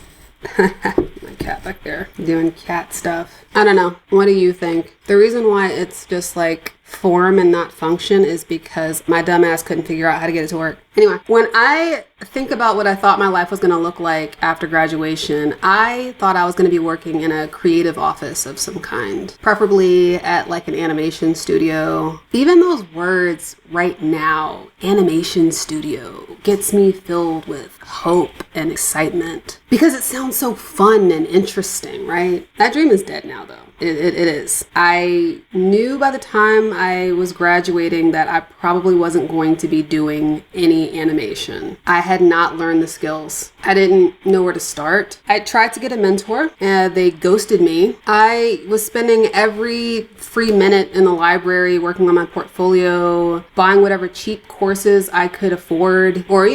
My cat back there doing cat stuff. I don't know. What do you think? The reason why it's just like form and not function is because my dumbass couldn't figure out how to get it to work. Anyway, when I think about what I thought my life was going to look like after graduation, I thought I was going to be working in a creative office of some kind, preferably at like an animation studio. Even those words right now, animation studio, gets me filled with hope and excitement because it sounds so fun and interesting, right? That dream is dead now, though. It is. I knew by the time I was graduating that I probably wasn't going to be doing any animation. I had not learned the skills. I didn't know where to start. I tried to get a mentor and they ghosted me. I was spending every free minute in the library working on my portfolio, buying whatever cheap courses I could afford, or,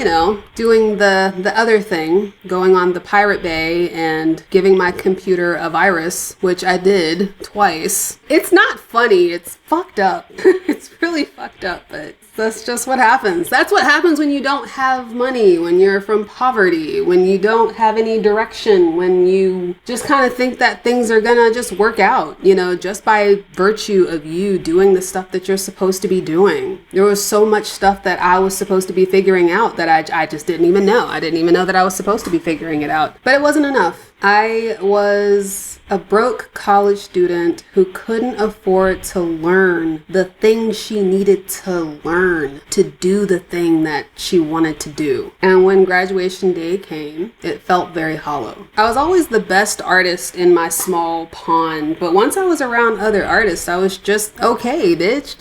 doing the other thing, going on the Pirate Bay and giving my computer a virus, which I did twice. It's not funny. It's fucked up. It's really fucked up, but that's just what happens. That's what happens when you don't have money, when you're from poverty, when you don't have any direction, when you just kind of think that things are gonna just work out, just by virtue of you doing the stuff that you're supposed to be doing. There was so much stuff that I was supposed to be figuring out that I just didn't even know. I didn't even know that I was supposed to be figuring it out. But it wasn't enough. I was a broke college student who couldn't afford to learn the thing she needed to learn to do the thing that she wanted to do. And when graduation day came, it felt very hollow. I was always the best artist in my small pond, but once I was around other artists, I was just okay, bitch.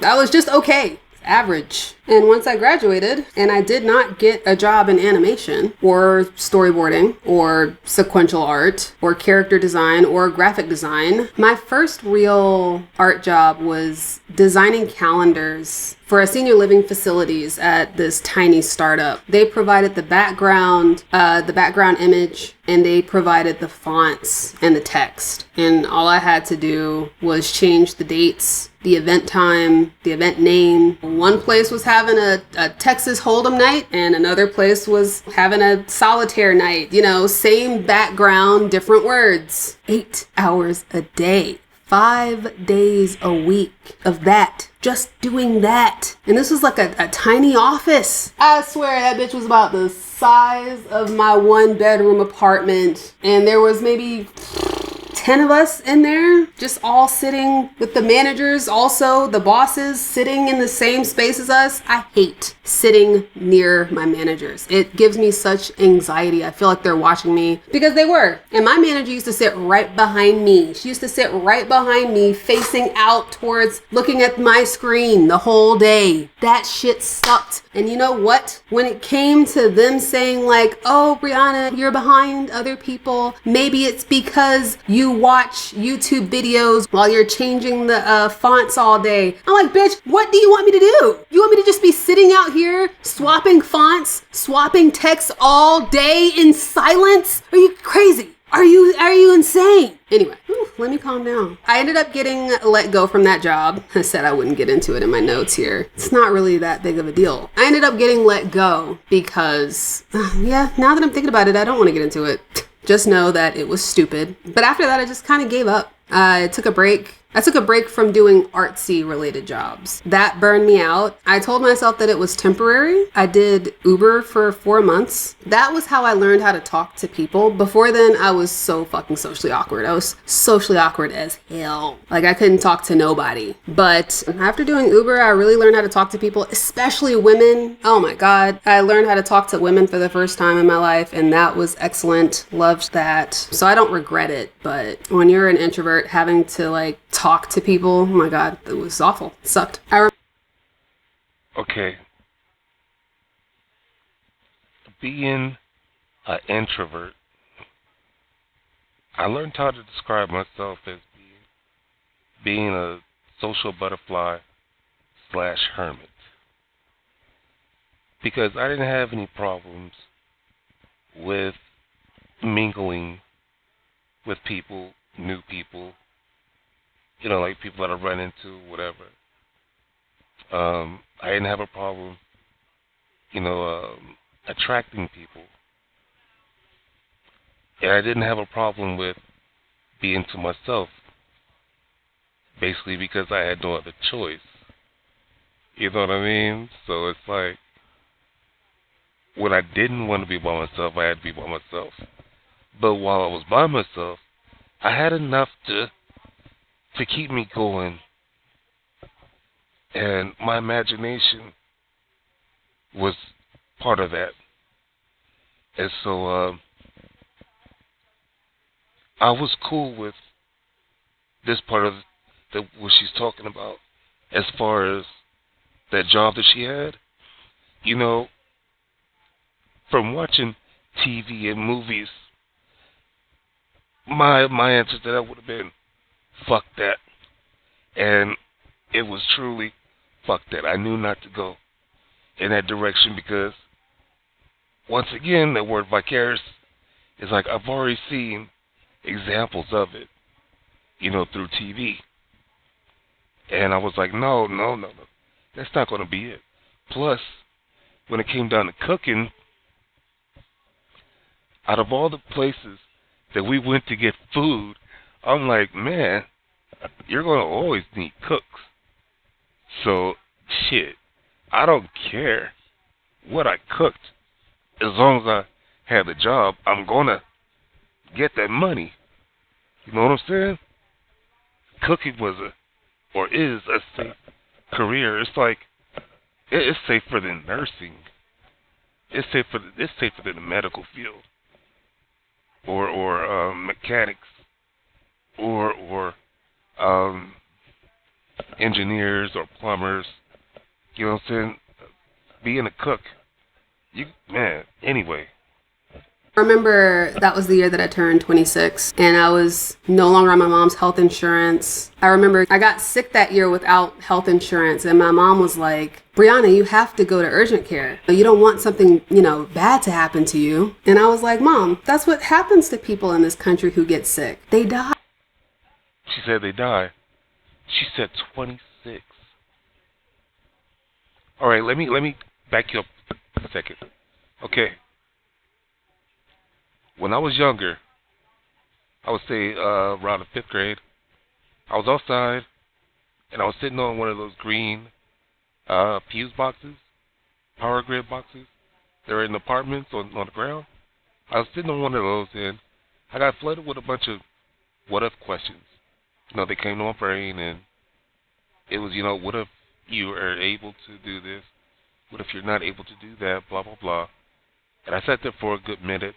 I was just okay. Average. And once I graduated and I did not get a job in animation or storyboarding or sequential art or character design or graphic design, my first real art job was designing calendars for a senior living facilities at this tiny startup. They provided the background image, and they provided the fonts and the text. And all I had to do was change the dates, the event time, the event name. One place was having a Texas Hold'em night, and another place was having a solitaire night. Same background, different words. 8 hours a day. 5 days a week of that. Just doing that. And this was like a tiny office. I swear that bitch was about the size of my 1-bedroom apartment. And there was maybe 10 of us in there, just all sitting with the managers, also the bosses sitting in the same space as us. I hate sitting near my managers. It gives me such anxiety. I feel like they're watching me, because they were. And my manager used to sit right behind me. She used to sit right behind me, facing out towards looking at my screen the whole day. That shit sucked. And you know what? When it came to them saying like, oh, Brianna, you're behind other people, maybe it's because you watch YouTube videos while you're changing the fonts all day. I'm like, bitch, what do you want me to do? You want me to just be sitting out here swapping fonts, swapping text all day in silence? Are you crazy? Are you insane? Anyway, let me calm down. I ended up getting let go from that job. I said I wouldn't get into it in my notes here. It's not really that big of a deal. I ended up getting let go because, now that I'm thinking about it, I don't want to get into it. Just know that it was stupid. But after that, I just kind of gave up. I took a break I took a break from doing artsy related jobs. That burned me out. I told myself that it was temporary. I did Uber for 4 months. That was how I learned how to talk to people. Before then, I was so fucking socially awkward. I was socially awkward as hell. Like, I couldn't talk to nobody. But after doing Uber, I really learned how to talk to people, especially women. Oh my God. I learned how to talk to women for the first time in my life, and that was excellent. Loved that. So I don't regret it. But when you're an introvert, having to like talk to people, oh my God, it was awful. It sucked. Okay. Being an introvert, I learned how to describe myself as being a social butterfly / hermit. Because I didn't have any problems with mingling with people, new people, you know, like people that I run into, whatever. I didn't have a problem, you know, attracting people. And I didn't have a problem with being to myself, basically because I had no other choice. You know what I mean? So it's like, when I didn't want to be by myself, I had to be by myself. But while I was by myself, I had enough to keep me going. And my imagination was part of that. And so I was cool with this part of what she's talking about as far as that job that she had. You know, from watching TV and movies, my answer to that would have been, fuck that. And it was truly, fuck that. I knew not to go in that direction because, once again, the word vicarious is like I've already seen examples of it, you know, through TV. And I was like, no. That's not going to be it. Plus, when it came down to cooking, out of all the places that we went to get food, I'm like, man, you're going to always need cooks. So, shit, I don't care what I cooked. As long as I had the job, I'm going to get that money. You know what I'm saying? Cooking was is a safe career. It's like, it's safer than nursing. It's safer than the medical field. Or mechanics. Or engineers or plumbers. You know what I'm saying? Being a cook. Anyway. I remember that was the year that I turned 26 and I was no longer on my mom's health insurance. I remember I got sick that year without health insurance and my mom was like, Brianna, you have to go to urgent care. You don't want something, bad to happen to you. And I was like, Mom, that's what happens to people in this country who get sick. They die. She said they die. She said 26. All right, let me back you up a second. Okay. When I was younger, I would say around the 5th grade, I was outside, and I was sitting on one of those green fuse boxes, power grid boxes. They're in apartments on the ground. I was sitting on one of those, and I got flooded with a bunch of what-if questions. They came to my brain, and it was, what if you are able to do this? What if you're not able to do that? Blah, blah, blah. And I sat there for a good minute.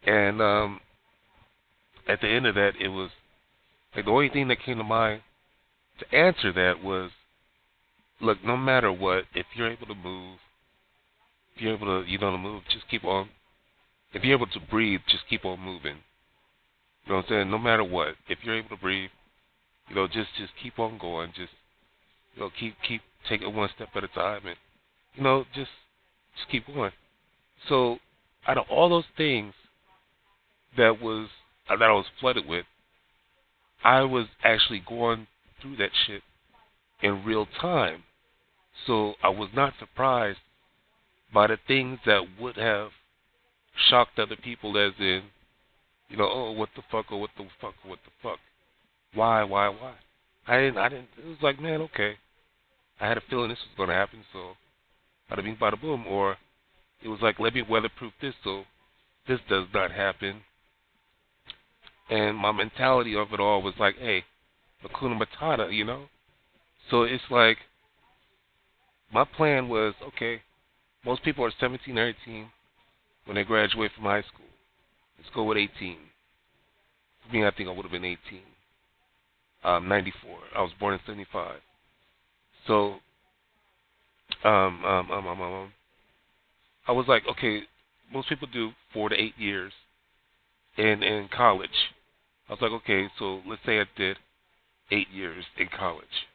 And at the end of that, it was like the only thing that came to mind to answer that was, look, no matter what, if you're able to move, if you're able to, move, just keep on. If you're able to breathe, just keep on moving. You know what I'm saying? No matter what, if you're able to breathe, just keep on going. Just, keep taking it one step at a time, and just keep going. So, out of all those things that I was flooded with, I was actually going through that shit in real time. So I was not surprised by the things that would have shocked other people, as in, oh, what the fuck, or what the fuck, or what the fuck. Why? I didn't. It was like, man, okay. I had a feeling this was going to happen, so bada bing, bada boom. Or it was like, let me weatherproof this so this does not happen. And my mentality of it all was like, hey, Hakuna Matata, you know? So it's like, my plan was, okay, most people are 17 or 18 when they graduate from high school. Let's go with 18. For me, I think I would have been 18. 94. I was born in 75. So, I was like, okay, most people do 4 to 8 years in college. I was like, okay, so let's say I did 8 years in college.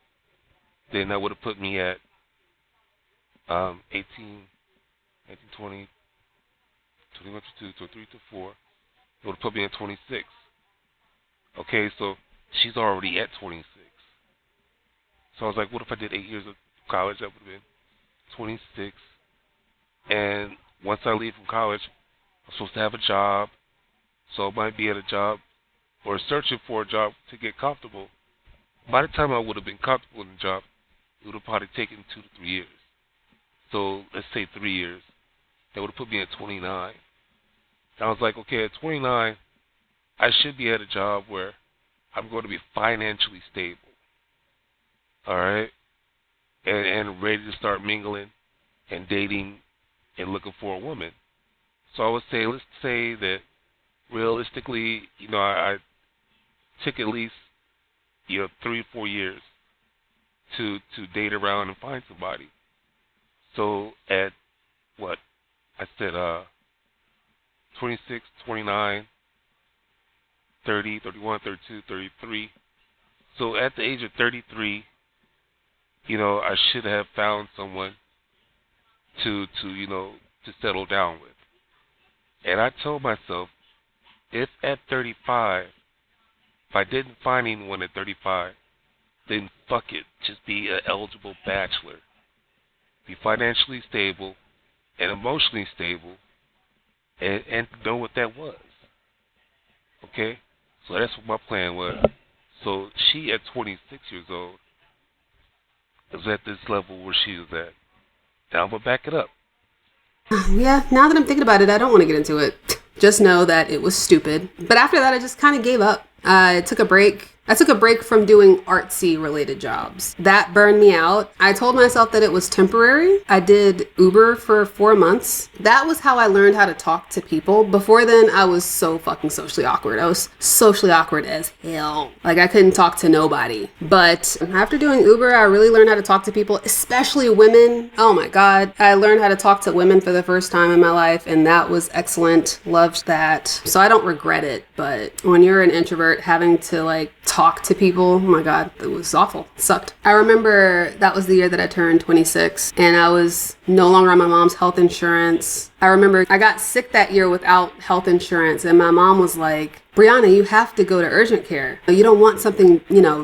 Then that would have put me at 18, 19, 20, 21 to 2, to 3 to 4. It would have put me at 26. Okay, so she's already at 26. So I was like, what if I did 8 years of college? That would have been 26. And once I leave from college, I'm supposed to have a job. So I might be at a job or searching for a job to get comfortable. By the time I would have been comfortable in the job, it would have probably taken 2 to 3 years. So let's say 3 years. That would have put me at 29. And I was like, okay, at 29, I should be at a job where I'm going to be financially stable. All right? And ready to start mingling and dating and looking for a woman. So I would say, let's say that realistically, you know, I took at least, 3 or 4 years to date around and find somebody. So at what? I said 26, 29, 30, 31, 32, 33. So at the age of 33, I should have found someone to settle down with. And I told myself, if at 35, if I didn't find anyone at 35, then fuck it, just be an eligible bachelor. Be financially stable and emotionally stable and know what that was. Okay? So that's what my plan was. So she at 26 years old is at this level where she was at. Now I'm going to back it up. Yeah, now that I'm thinking about it, I don't want to get into it. Just know that it was stupid. But after that, I just kind of gave up. I took a break. I took a break from doing artsy related jobs. That burned me out. I told myself that it was temporary. I did Uber for 4 months. That was how I learned how to talk to people. Before then, I was so fucking socially awkward. I was socially awkward as hell. Like, I couldn't talk to nobody. But after doing Uber, I really learned how to talk to people, especially women. Oh my God. I learned how to talk to women for the first time in my life, and that was excellent. Loved that. So I don't regret it. But when you're an introvert, having to talk to people, oh my God, it was awful. It sucked. I remember that was the year that I turned 26 and I was no longer on my mom's health insurance. I remember I got sick that year without health insurance and my mom was like, Brianna, you have to go to urgent care. You don't want something,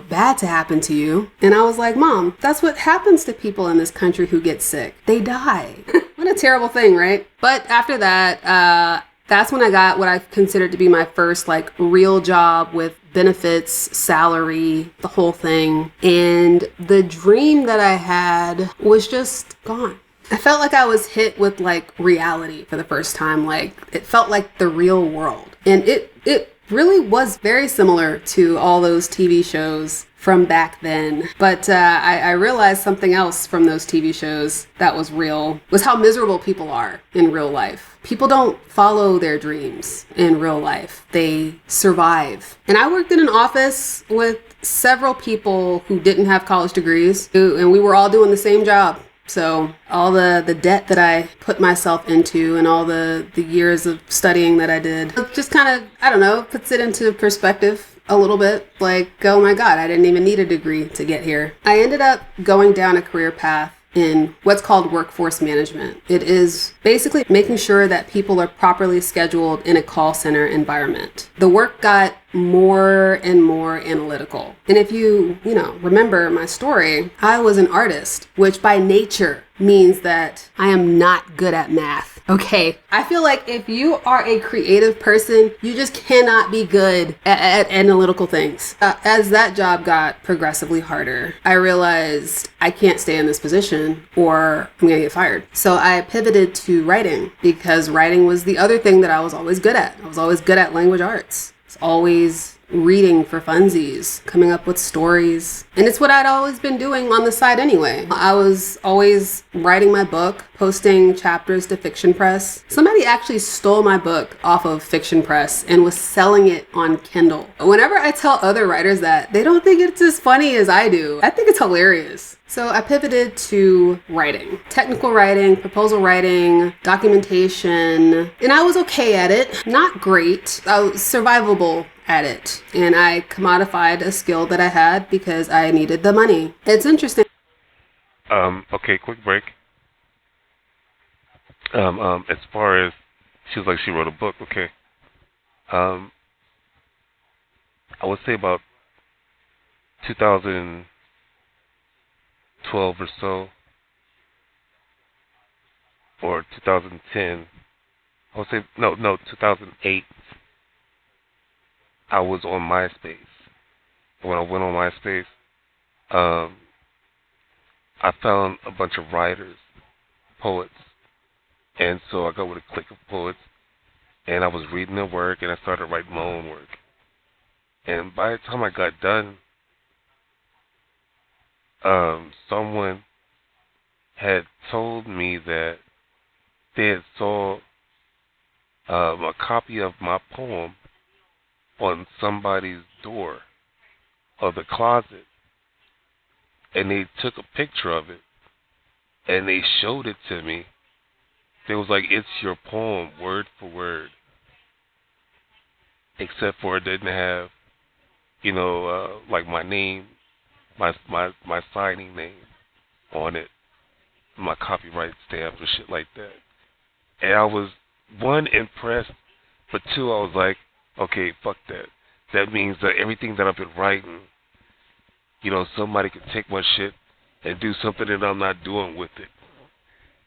bad to happen to you. And I was like, Mom, that's what happens to people in this country who get sick. They die. What a terrible thing, right? But after that, that's when I got what I considered to be my first real job with benefits, salary, the whole thing. And the dream that I had was just gone. I felt like I was hit with reality for the first time. It felt like the real world. And it really was very similar to all those TV shows from back then. But I realized something else from those TV shows that was real, was how miserable people are in real life. People don't follow their dreams in real life. They survive. And I worked in an office with several people who didn't have college degrees, and we were all doing the same job. So all the debt that I put myself into and all the years of studying that I did just kind of, puts it into perspective a little bit. Oh my God, I didn't even need a degree to get here. I ended up going down a career path in what's called workforce management. It is basically making sure that people are properly scheduled in a call center environment. The work got more and more analytical. And if you remember my story, I was an artist, which by nature means that I am not good at math. Okay. I feel like if you are a creative person, you just cannot be good at analytical things. As that job got progressively harder, I realized I can't stay in this position or I'm gonna get fired. So I pivoted to writing because writing was the other thing that I was always good at. I was always good at language arts. It's always reading for funsies, coming up with stories. And it's what I'd always been doing on the side anyway. I was always writing my book, posting chapters to Fiction Press. Somebody actually stole my book off of Fiction Press and was selling it on Kindle. Whenever I tell other writers that, they don't think it's as funny as I do. I think it's hilarious. So I pivoted to writing, technical writing, proposal writing, documentation, and I was okay at it. Not great. I was survivable at it. And I commodified a skill that I had because I needed the money. It's interesting. Okay, quick break. As far as, she was like, she wrote a book, okay. I would say about 2012 or so, or 2010, I would say, no, 2008, I was on MySpace. When I went on MySpace, I found a bunch of writers, poets, and so I got with a clique of poets, and I was reading their work, and I started writing my own work. And by the time I got done, someone had told me that they had saw a copy of my poem on somebody's door of the closet, and they took a picture of it and they showed it to me. They was like, it's your poem word for word, except for it didn't have, like my name, my signing name on it, my copyright stamp and shit like that. And I was, one, impressed, but two, I was like, okay, fuck that. That means that everything that I've been writing, somebody could take my shit and do something that I'm not doing with it.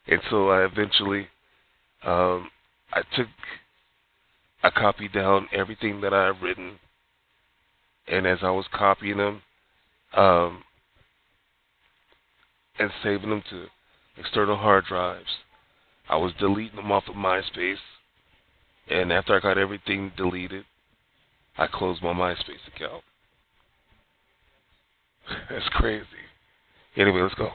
And so I eventually, I copied down everything that I had written, and as I was copying them, and saving them to external hard drives, I was deleting them off of MySpace, and after I got everything deleted, I closed my MySpace account. That's crazy. Anyway, let's go.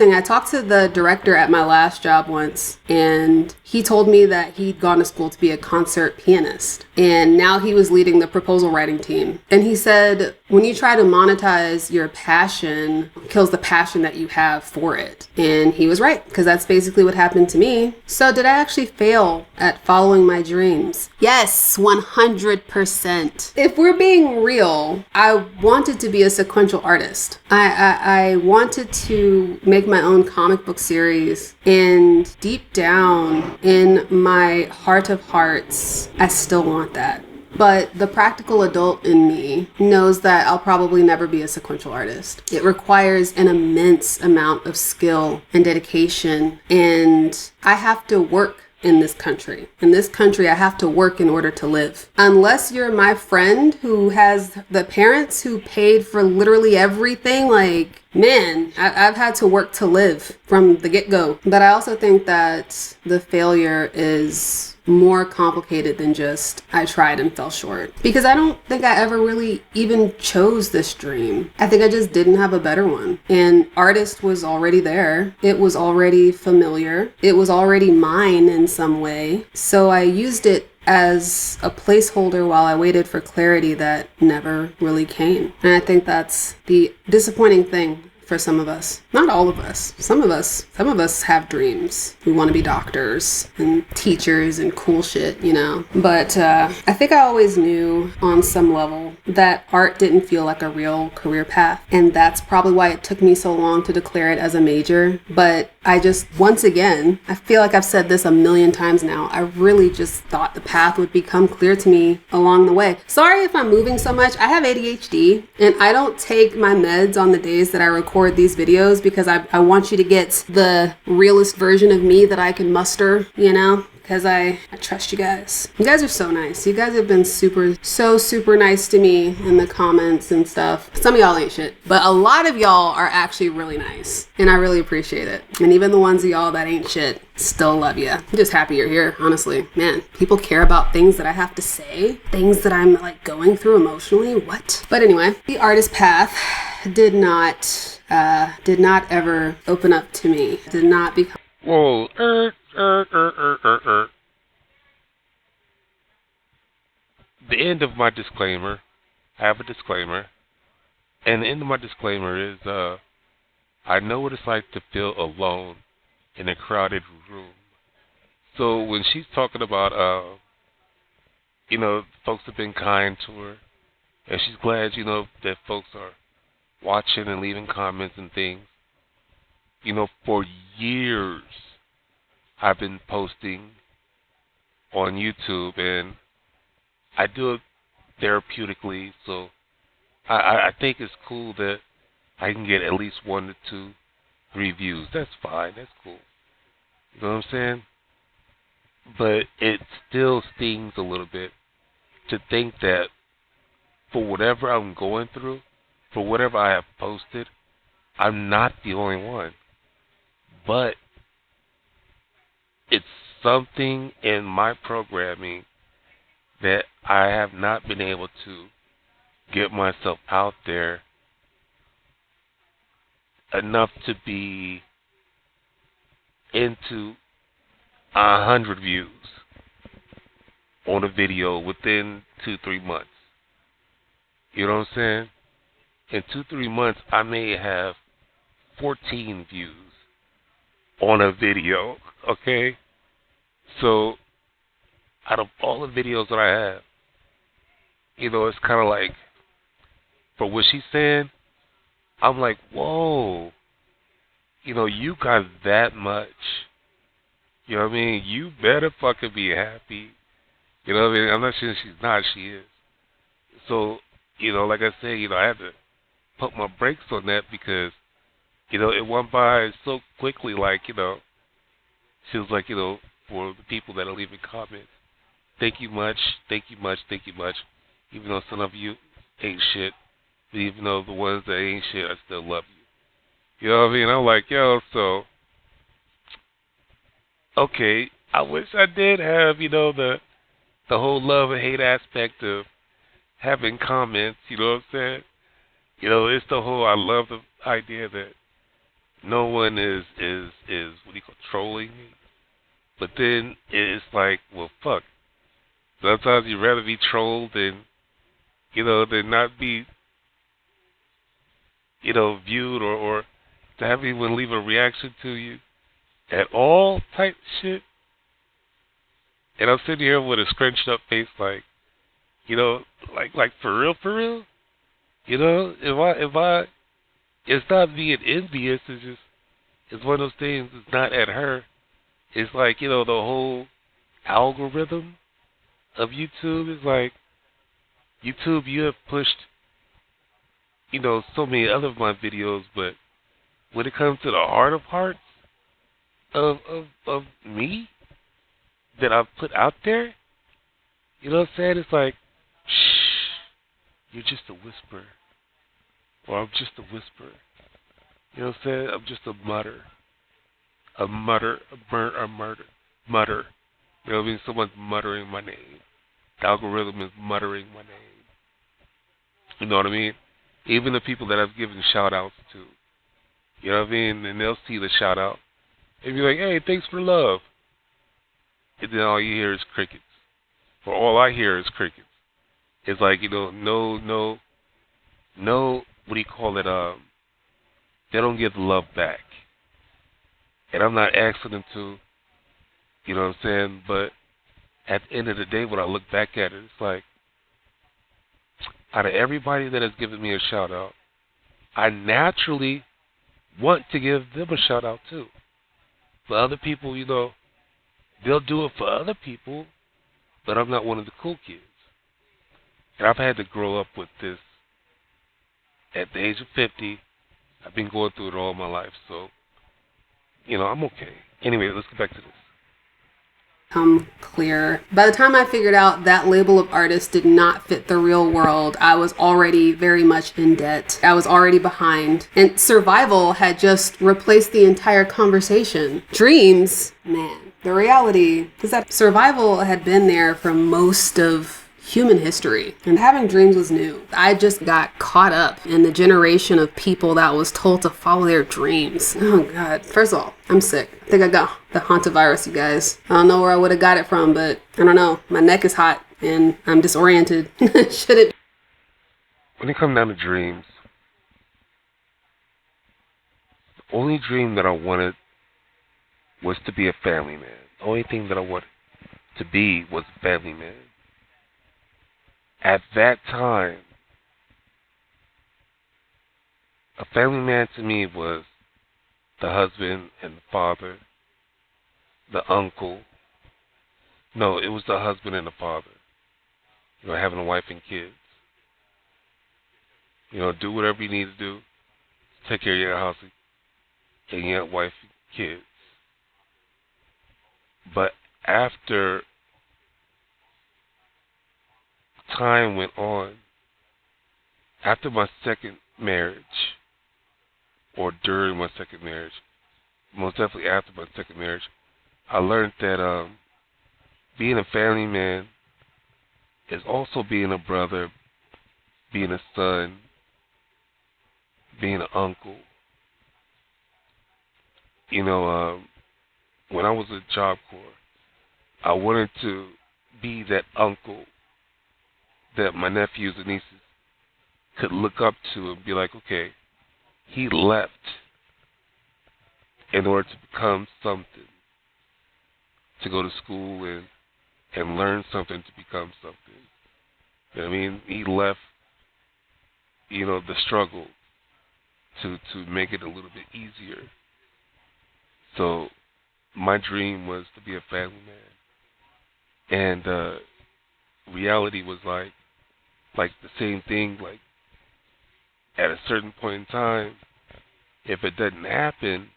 I talked to the director at my last job once, and he told me that he'd gone to school to be a concert pianist, and now he was leading the proposal writing team. And he said, when you try to monetize your passion, it kills the passion that you have for it. And he was right, because that's basically what happened to me. So did I actually fail at following my dreams? Yes, 100%. If we're being real, I wanted to be a sequential artist. I wanted to make my own comic book series, and deep down in my heart of hearts, I still want that. But the practical adult in me knows that I'll probably never be a sequential artist. It requires an immense amount of skill and dedication, and I have to work in this country. In this country, I have to work in order to live. Unless you're my friend who has the parents who paid for literally everything, like, man, I've had to work to live from the get-go. But I also think that the failure is more complicated than just I tried and fell short. Because I don't think I ever really even chose this dream. I think I just didn't have a better one. And artist was already there. It was already familiar. It was already mine in some way. So I used it as a placeholder while I waited for clarity that never really came. And I think that's the disappointing thing for some of us. Not all of us. Some of us have dreams. We want to be doctors and teachers and cool shit, But I think I always knew on some level that art didn't feel like a real career path. And that's probably why it took me so long to declare it as a major. But I just, once again, I feel like I've said this a million times now, I really just thought the path would become clear to me along the way. Sorry if I'm moving so much. I have ADHD, and I don't take my meds on the days that I record record these videos because I want you to get the realest version of me that I can muster, you know? Because I trust you guys. You guys are so nice. You guys have been super nice to me in the comments and stuff. Some of y'all ain't shit, but a lot of y'all are actually really nice. And I really appreciate it. And even the ones of y'all that ain't shit, still love you. I'm just happy you're here, honestly. Man, people care about things that I have to say. Things that I'm like going through emotionally. What? But anyway, the artist path did not ever open up to me. Did not become... Whoa, The end of my disclaimer, I have a disclaimer, and the end of my disclaimer is, I know what it's like to feel alone in a crowded room. So when she's talking about, you know, folks have been kind to her, and she's glad, you know, that folks are watching and leaving comments and things. You know, for years, I've been posting on YouTube, and I do it therapeutically, so I think it's cool that I can get at least 1 to 2 reviews. That's fine. That's cool. You know what I'm saying? But it still stings a little bit to think that for whatever I'm going through, for whatever I have posted, I'm not the only one. But it's something in my programming that I have not been able to get myself out there enough to be into 100 views on a video within 2-3 months. You know what I'm saying? In 2-3 months, I may have 14 views on a video, okay? So, out of all the videos that I have, you know, it's kind of like, for what she's saying, I'm like, whoa, you know, you got that much. You know what I mean? You better fucking be happy. You know what I mean? I'm not saying she's not, she is. So, you know, like I said, you know, I had to put my brakes on that because, you know, it went by so quickly, like, you know, she was like, you know, for the people that are leaving comments, thank you much, thank you much, thank you much. Even though some of you ain't shit, but even though the ones that ain't shit, I still love you. You know what I mean? I'm like, yo, so, okay, I wish I did have, you know, the whole love and hate aspect of having comments, you know what I'm saying? You know, it's the whole, I love the idea that no one is what do you call, trolling me. But then it's like, well, fuck. Sometimes you'd rather be trolled than, you know, than not be, you know, viewed or to have anyone leave a reaction to you at all type shit. And I'm sitting here with a scrunched up face like, you know, like for real? You know, if I, it's not being envious, it's one of those things, it's not at her. It's like, you know, the whole algorithm of YouTube is like, YouTube, you have pushed, you know, so many other of my videos, but when it comes to the heart of hearts of me that I've put out there, you know what I'm saying? It's like, shh, you're just a whisper. Or I'm just a whisper. You know what I'm saying? I'm just a mutter. A mutter. Mutter. You know what I mean? Someone's muttering my name. The algorithm is muttering my name. You know what I mean? Even the people that I've given shout-outs to. You know what I mean? And they'll see the shout-out and be like, hey, thanks for love. And then all you hear is crickets. Or all I hear is crickets. It's like, you know, no, what do you call it? They don't give the love back. And I'm not asking them to, you know what I'm saying? But at the end of the day, when I look back at it, it's like, out of everybody that has given me a shout out, I naturally want to give them a shout out too. For other people, you know, they'll do it for other people, but I'm not one of the cool kids. And I've had to grow up with this at the age of 50, I've been going through it all my life, so, I'm okay. Anyway, let's get back to this. Clear. By the time I figured out that label of artist did not fit the real world, I was already very much in debt. I was already behind. And survival had just replaced the entire conversation. Dreams, man, the reality is that survival had been there for most of human history, and having dreams was new. I just got caught up in the generation of people that was told to follow their dreams. Oh God. First of all, I'm sick. I think I got the hantavirus, you guys. I don't know where I would have got it from, but I don't know. My neck is hot and I'm disoriented. Should it? When it comes down to dreams, the only dream that I wanted was to be a family man. The only thing that I wanted to be was a family man. At that time, a family man to me was the husband and the father, the uncle. No, it was the husband and the father. Having a wife and kids. Do whatever you need to do. Take care of your house and your wife and kids. But after time went on, after my second marriage, or during my second marriage, most definitely after my second marriage, I learned that being a family man is also being a brother, being a son, being an uncle. When I was a Job Corps, I wanted to be that uncle that my nephews and nieces could look up to and be like, okay, he left in order to become something, to go to school and learn something to become something. You know what I mean? He left, the struggle to make it a little bit easier. So my dream was to be a family man. And reality was like the same thing, like at a certain point in time, if it doesn't happen,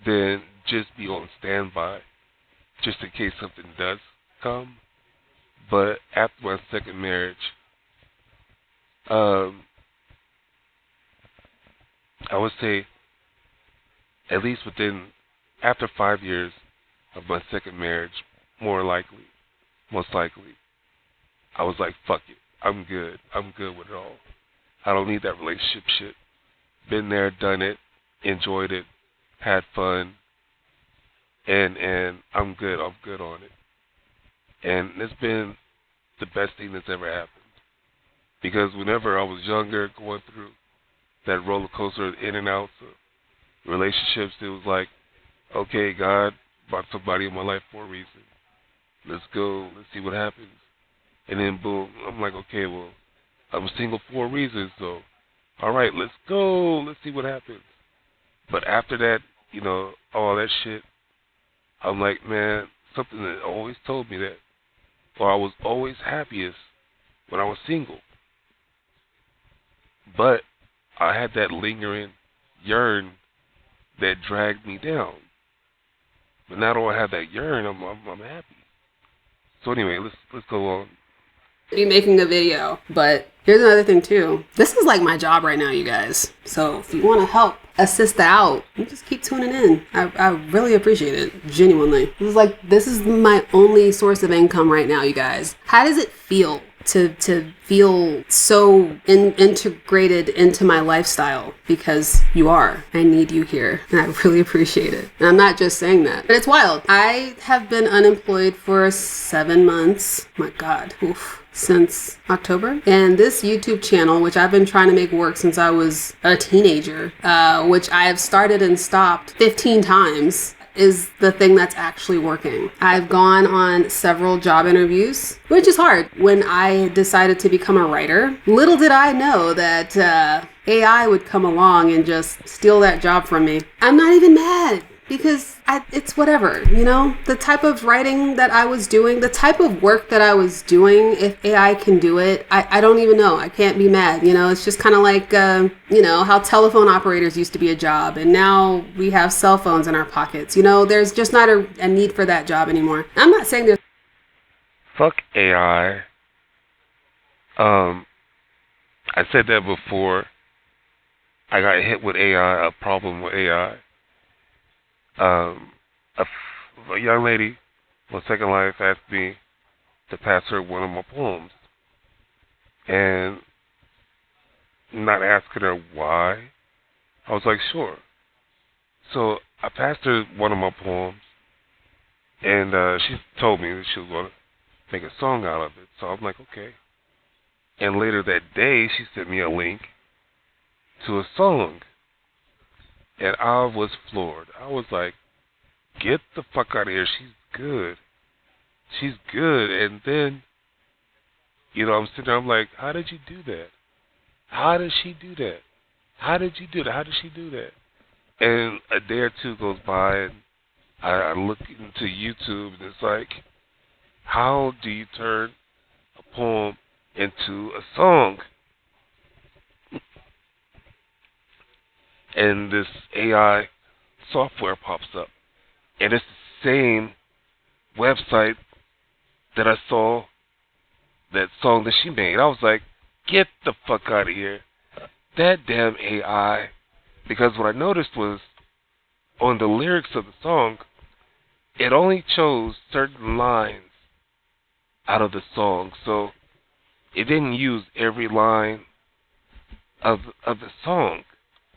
then just be on standby, just in case something does come. But after my second marriage, I would say at least after 5 years of my second marriage, most likely, I was like, fuck it. I'm good. I'm good with it all. I don't need that relationship shit. Been there, done it, enjoyed it, had fun, and I'm good. I'm good on it. And it's been the best thing that's ever happened. Because whenever I was younger, going through that roller coaster of in and outs of relationships, it was like, okay, God brought somebody in my life for a reason. Let's go. Let's see what happens. And then boom, I'm like, okay, well, I'm single for a reason, so all right, let's go. Let's see what happens. But after that, all that shit, I'm like, man, something that always told me that, or I was always happiest when I was single. But I had that lingering yearn that dragged me down. But now that I have that yearn, I'm happy. So anyway, let's go on. Be making a video, but here's another thing too. This is like my job right now, you guys. So if you want to help assist out, you just keep tuning in. I really appreciate it, genuinely. This is my only source of income right now, you guys. How does it feel to feel so integrated into my lifestyle? Because you are. I need you here, and I really appreciate it. And I'm not just saying that, but it's wild. I have been unemployed for 7 months. My God. Oof. Since October. And this YouTube channel, which I've been trying to make work since I was a teenager, which I have started and stopped 15 times, is the thing that's actually working. I've gone on several job interviews, which is hard. When I decided to become a writer, little did I know that AI would come along and just steal that job from me. I'm not even mad. because it's whatever, you know? The type of writing that I was doing, the type of work that I was doing, if AI can do it, I don't even know. I can't be mad, you know? It's just kind of like, you know, how telephone operators used to be a job, and now we have cell phones in our pockets. You know, there's just not a need for that job anymore. I'm not saying there's... Fuck AI. I said that before. I got hit with AI, a problem with AI. A young lady on Second Life asked me to pass her one of my poems. And not asking her why, I was like, sure. So I passed her one of my poems, and she told me that she was going to make a song out of it. So I'm like, okay. And later that day, she sent me a link to a song. And I was floored. I was like, get the fuck out of here. She's good. She's good. And then, you know, I'm sitting there, I'm like, how did you do that? How did she do that? How did you do that? How did she do that? And a day or two goes by, and I look into YouTube, and it's like, how do you turn a poem into a song? And this AI software pops up, and it's the same website that I saw that song that she made. I was like, get the fuck out of here. That damn AI. Because what I noticed was, on the lyrics of the song, it only chose certain lines out of the song. So it didn't use every line of the song,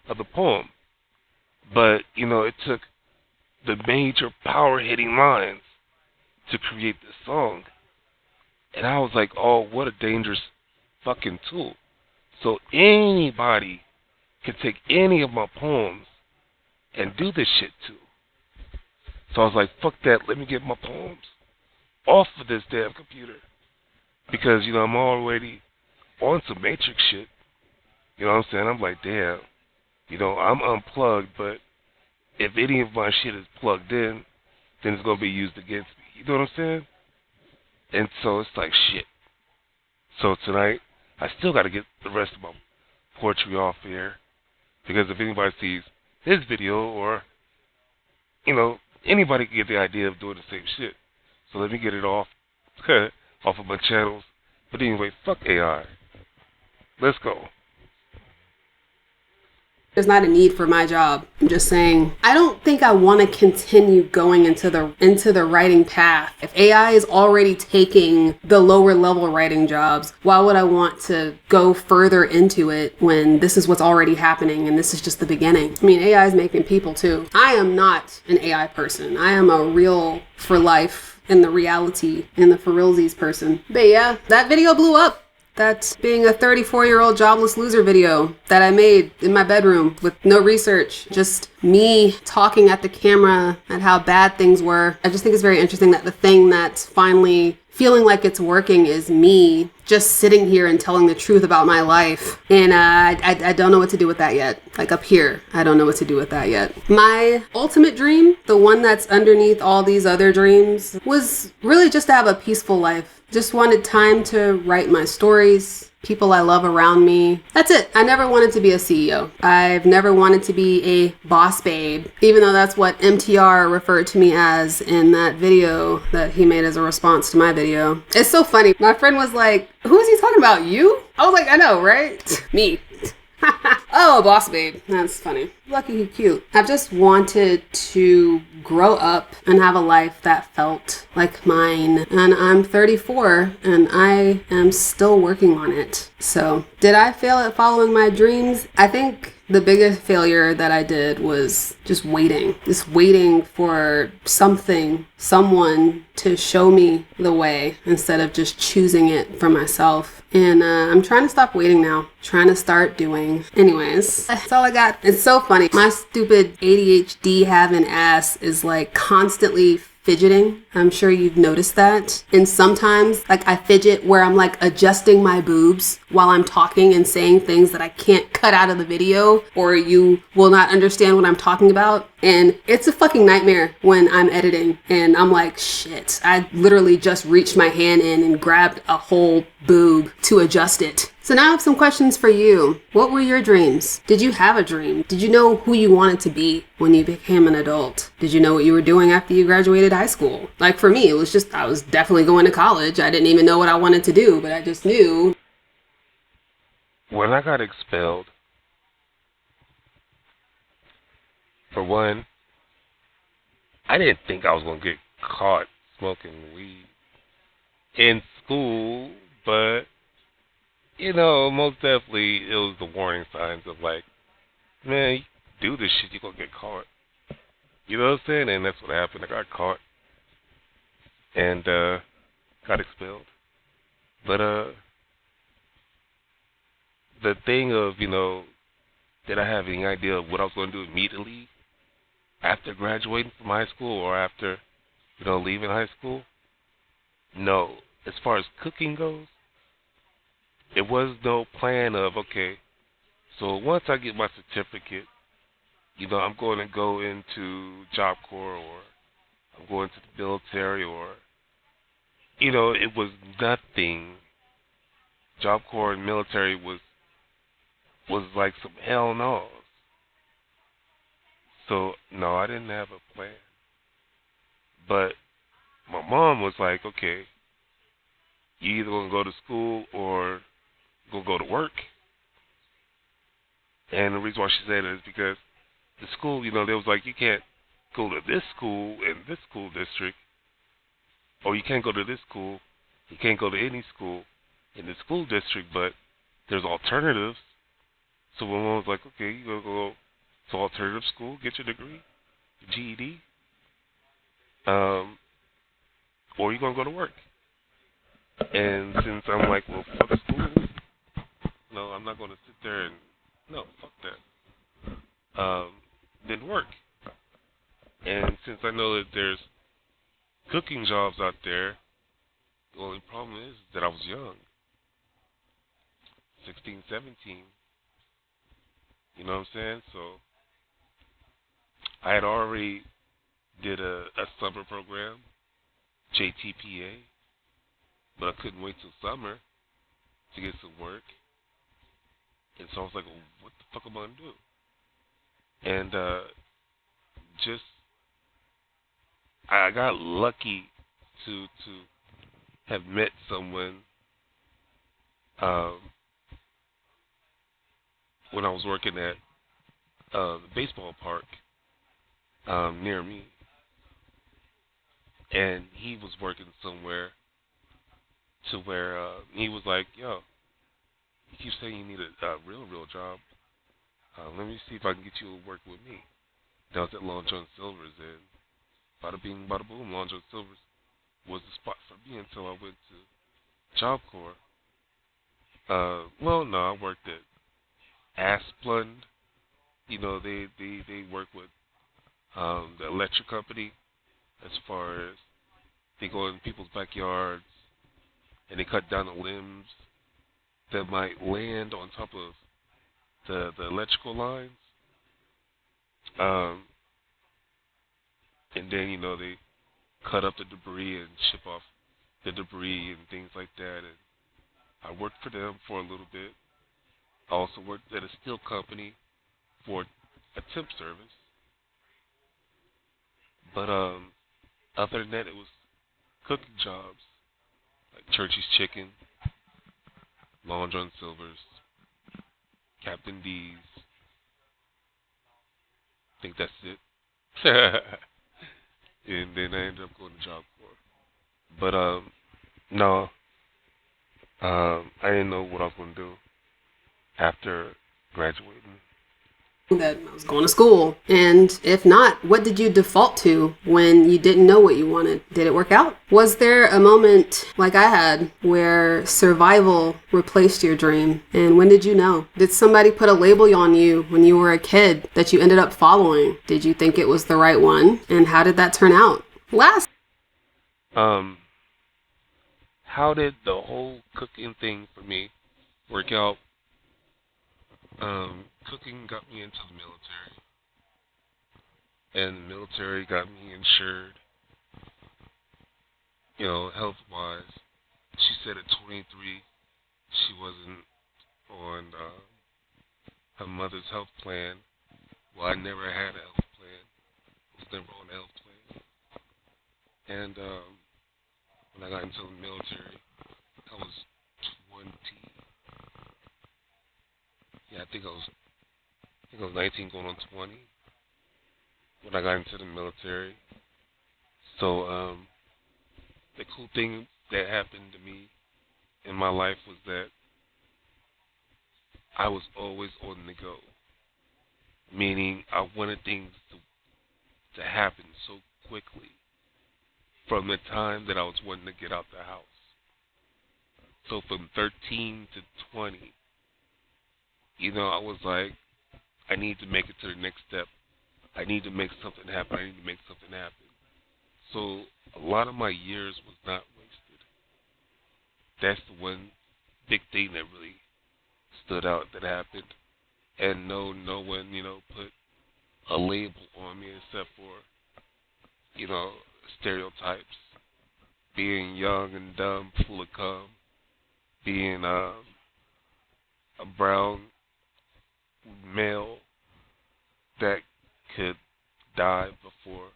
of the poem. But, you know, it took the major power-hitting lines to create this song. And I was like, oh, what a dangerous fucking tool. So anybody can take any of my poems and do this shit too. So I was like, fuck that, let me get my poems off of this damn computer. Because, you know, I'm already on some Matrix shit. You know what I'm saying? I'm like, damn, you know, I'm unplugged, but if any of my shit is plugged in, then it's going to be used against me. You know what I'm saying? And so it's like, shit. So tonight, I still got to get the rest of my poetry off here. Because if anybody sees this video, or, you know, anybody can get the idea of doing the same shit. So let me get it off, off of my channels. But anyway, fuck AI. Let's go. There's not a need for my job. I'm just saying, I don't think I want to continue going into the writing path. If AI is already taking the lower level writing jobs, why would I want to go further into it when this is what's already happening and this is just the beginning? I mean, AI is making people too. I am not an AI person. I am a real, for life, in the reality, in the for realsies person. But yeah, that video blew up. That's being a 34-year-old jobless loser video that I made in my bedroom with no research. Just me talking at the camera at how bad things were. I just think it's very interesting that the thing that's finally feeling like it's working is me just sitting here and telling the truth about my life. And I don't know what to do with that yet. Like up here, I don't know what to do with that yet. My ultimate dream, the one that's underneath all these other dreams, was really just to have a peaceful life. Just wanted time to write my stories, people I love around me. That's it. I never wanted to be a CEO. I've never wanted to be a boss babe, even though that's what MTR referred to me as in that video that he made as a response to my video. It's so funny. My friend was like, who is he talking about? You? I was like, I know, right? Me. Oh, boss babe. That's funny. Lucky he cute. I've just wanted to grow up and have a life that felt like mine. And I'm 34 and I am still working on it. So did I fail at following my dreams? I think the biggest failure that I did was just waiting for someone to show me the way instead of just choosing it for myself. And I'm trying to stop waiting now, trying to start doing. Anyways, that's all I got. It's so funny. My stupid ADHD having ass is like constantly fidgeting. I'm sure you've noticed that. And sometimes, like, I fidget where I'm like adjusting my boobs while I'm talking and saying things that I can't cut out of the video, or you will not understand what I'm talking about. And it's a fucking nightmare when I'm editing and I'm like, shit, I literally just reached my hand in and grabbed a whole boob to adjust it. So now I have some questions for you. What were your dreams? Did you have a dream? Did you know who you wanted to be when you became an adult? Did you know what you were doing after you graduated high school? Like for me, it was just, I was definitely going to college. I didn't even know what I wanted to do, but I just knew. When I got expelled, for one, I didn't think I was going to get caught smoking weed in school, but, you know, most definitely it was the warning signs of like, man, you do this shit, you're going to get caught. You know what I'm saying? And that's what happened. I got caught and got expelled. But the thing of, you know, did I have any idea of what I was going to do immediately after graduating from high school or after, you know, leaving high school? No. As far as cooking goes, there was no plan of, okay, so once I get my certificate, you know, I'm going to go into Job Corps or I'm going to the military or, you know, it was nothing. Job Corps and military was like some hell no's. So, no, I didn't have a plan. But my mom was like, okay, you either going to go to school or going to go to work. And the reason why she said it is because the school, you know, they was like, you can't go to this school in this school district, or you can't go to this school, you can't go to any school in the school district, but there's alternatives. So my mom was like, okay, you going to go to alternative school, get your degree, your GED, or you going to go to work. And since I'm like, well, fuck school, no, I'm not going to sit there and, no, fuck that. Then work. And since I know that there's cooking jobs out there, the only problem is that I was young, 16, 17. You know what I'm saying? So I had already did a summer program, JTPA, but I couldn't wait till summer to get some work. And so I was like, well, what the fuck am I going to do? And just, I got lucky to have met someone when I was working at the baseball park near me. And he was working somewhere to where he was like, yo, you keep saying you need a real job. Let me see if I can get you to work with me. That was at Long John Silver's, and bada bing, bada boom, Long John Silver's was the spot for me until I went to Job Corps. Well, no, I worked at Asplund. You know, they work with the electric company as far as they go in people's backyards and they cut down the limbs that might land on top of the electrical lines. And then, you know, they cut up the debris and ship off the debris and things like that. And I worked for them for a little bit. I also worked at a steel company for a temp service. But other than that, it was cooking jobs, like Churchy's Chicken, Long John Silver's, Captain D's. I think that's it. And then I ended up going to Job Corps. But no, I didn't know what I was going to do after graduating. That I was going to school. And if not, what did you default to when you didn't know what you wanted? Did it work out? Was there a moment like I had where survival replaced your dream? And when did you know? Did somebody put a label on you when you were a kid that you ended up following? Did you think it was the right one? And how did that turn out? Last Um, how did the whole cooking thing for me work out? Cooking got me into the military, and the military got me insured, health-wise. She said at 23 she wasn't on her mother's health plan. Well, I never had a health plan. I was never on a health plan. And when I got into the military, I was 20. Yeah, I think I was 19 going on 20 when I got into the military. So the cool thing that happened to me in my life was that I was always on the go. Meaning I wanted things to happen so quickly from the time that I was wanting to get out the house. So from 13 to 20, I was like, I need to make it to the next step. I need to make something happen. I need to make something happen. So a lot of my years was not wasted. That's the one big thing that really stood out that happened. And no one, put a label on me except for, stereotypes. Being young and dumb, full of cum. Being a brown male that could die before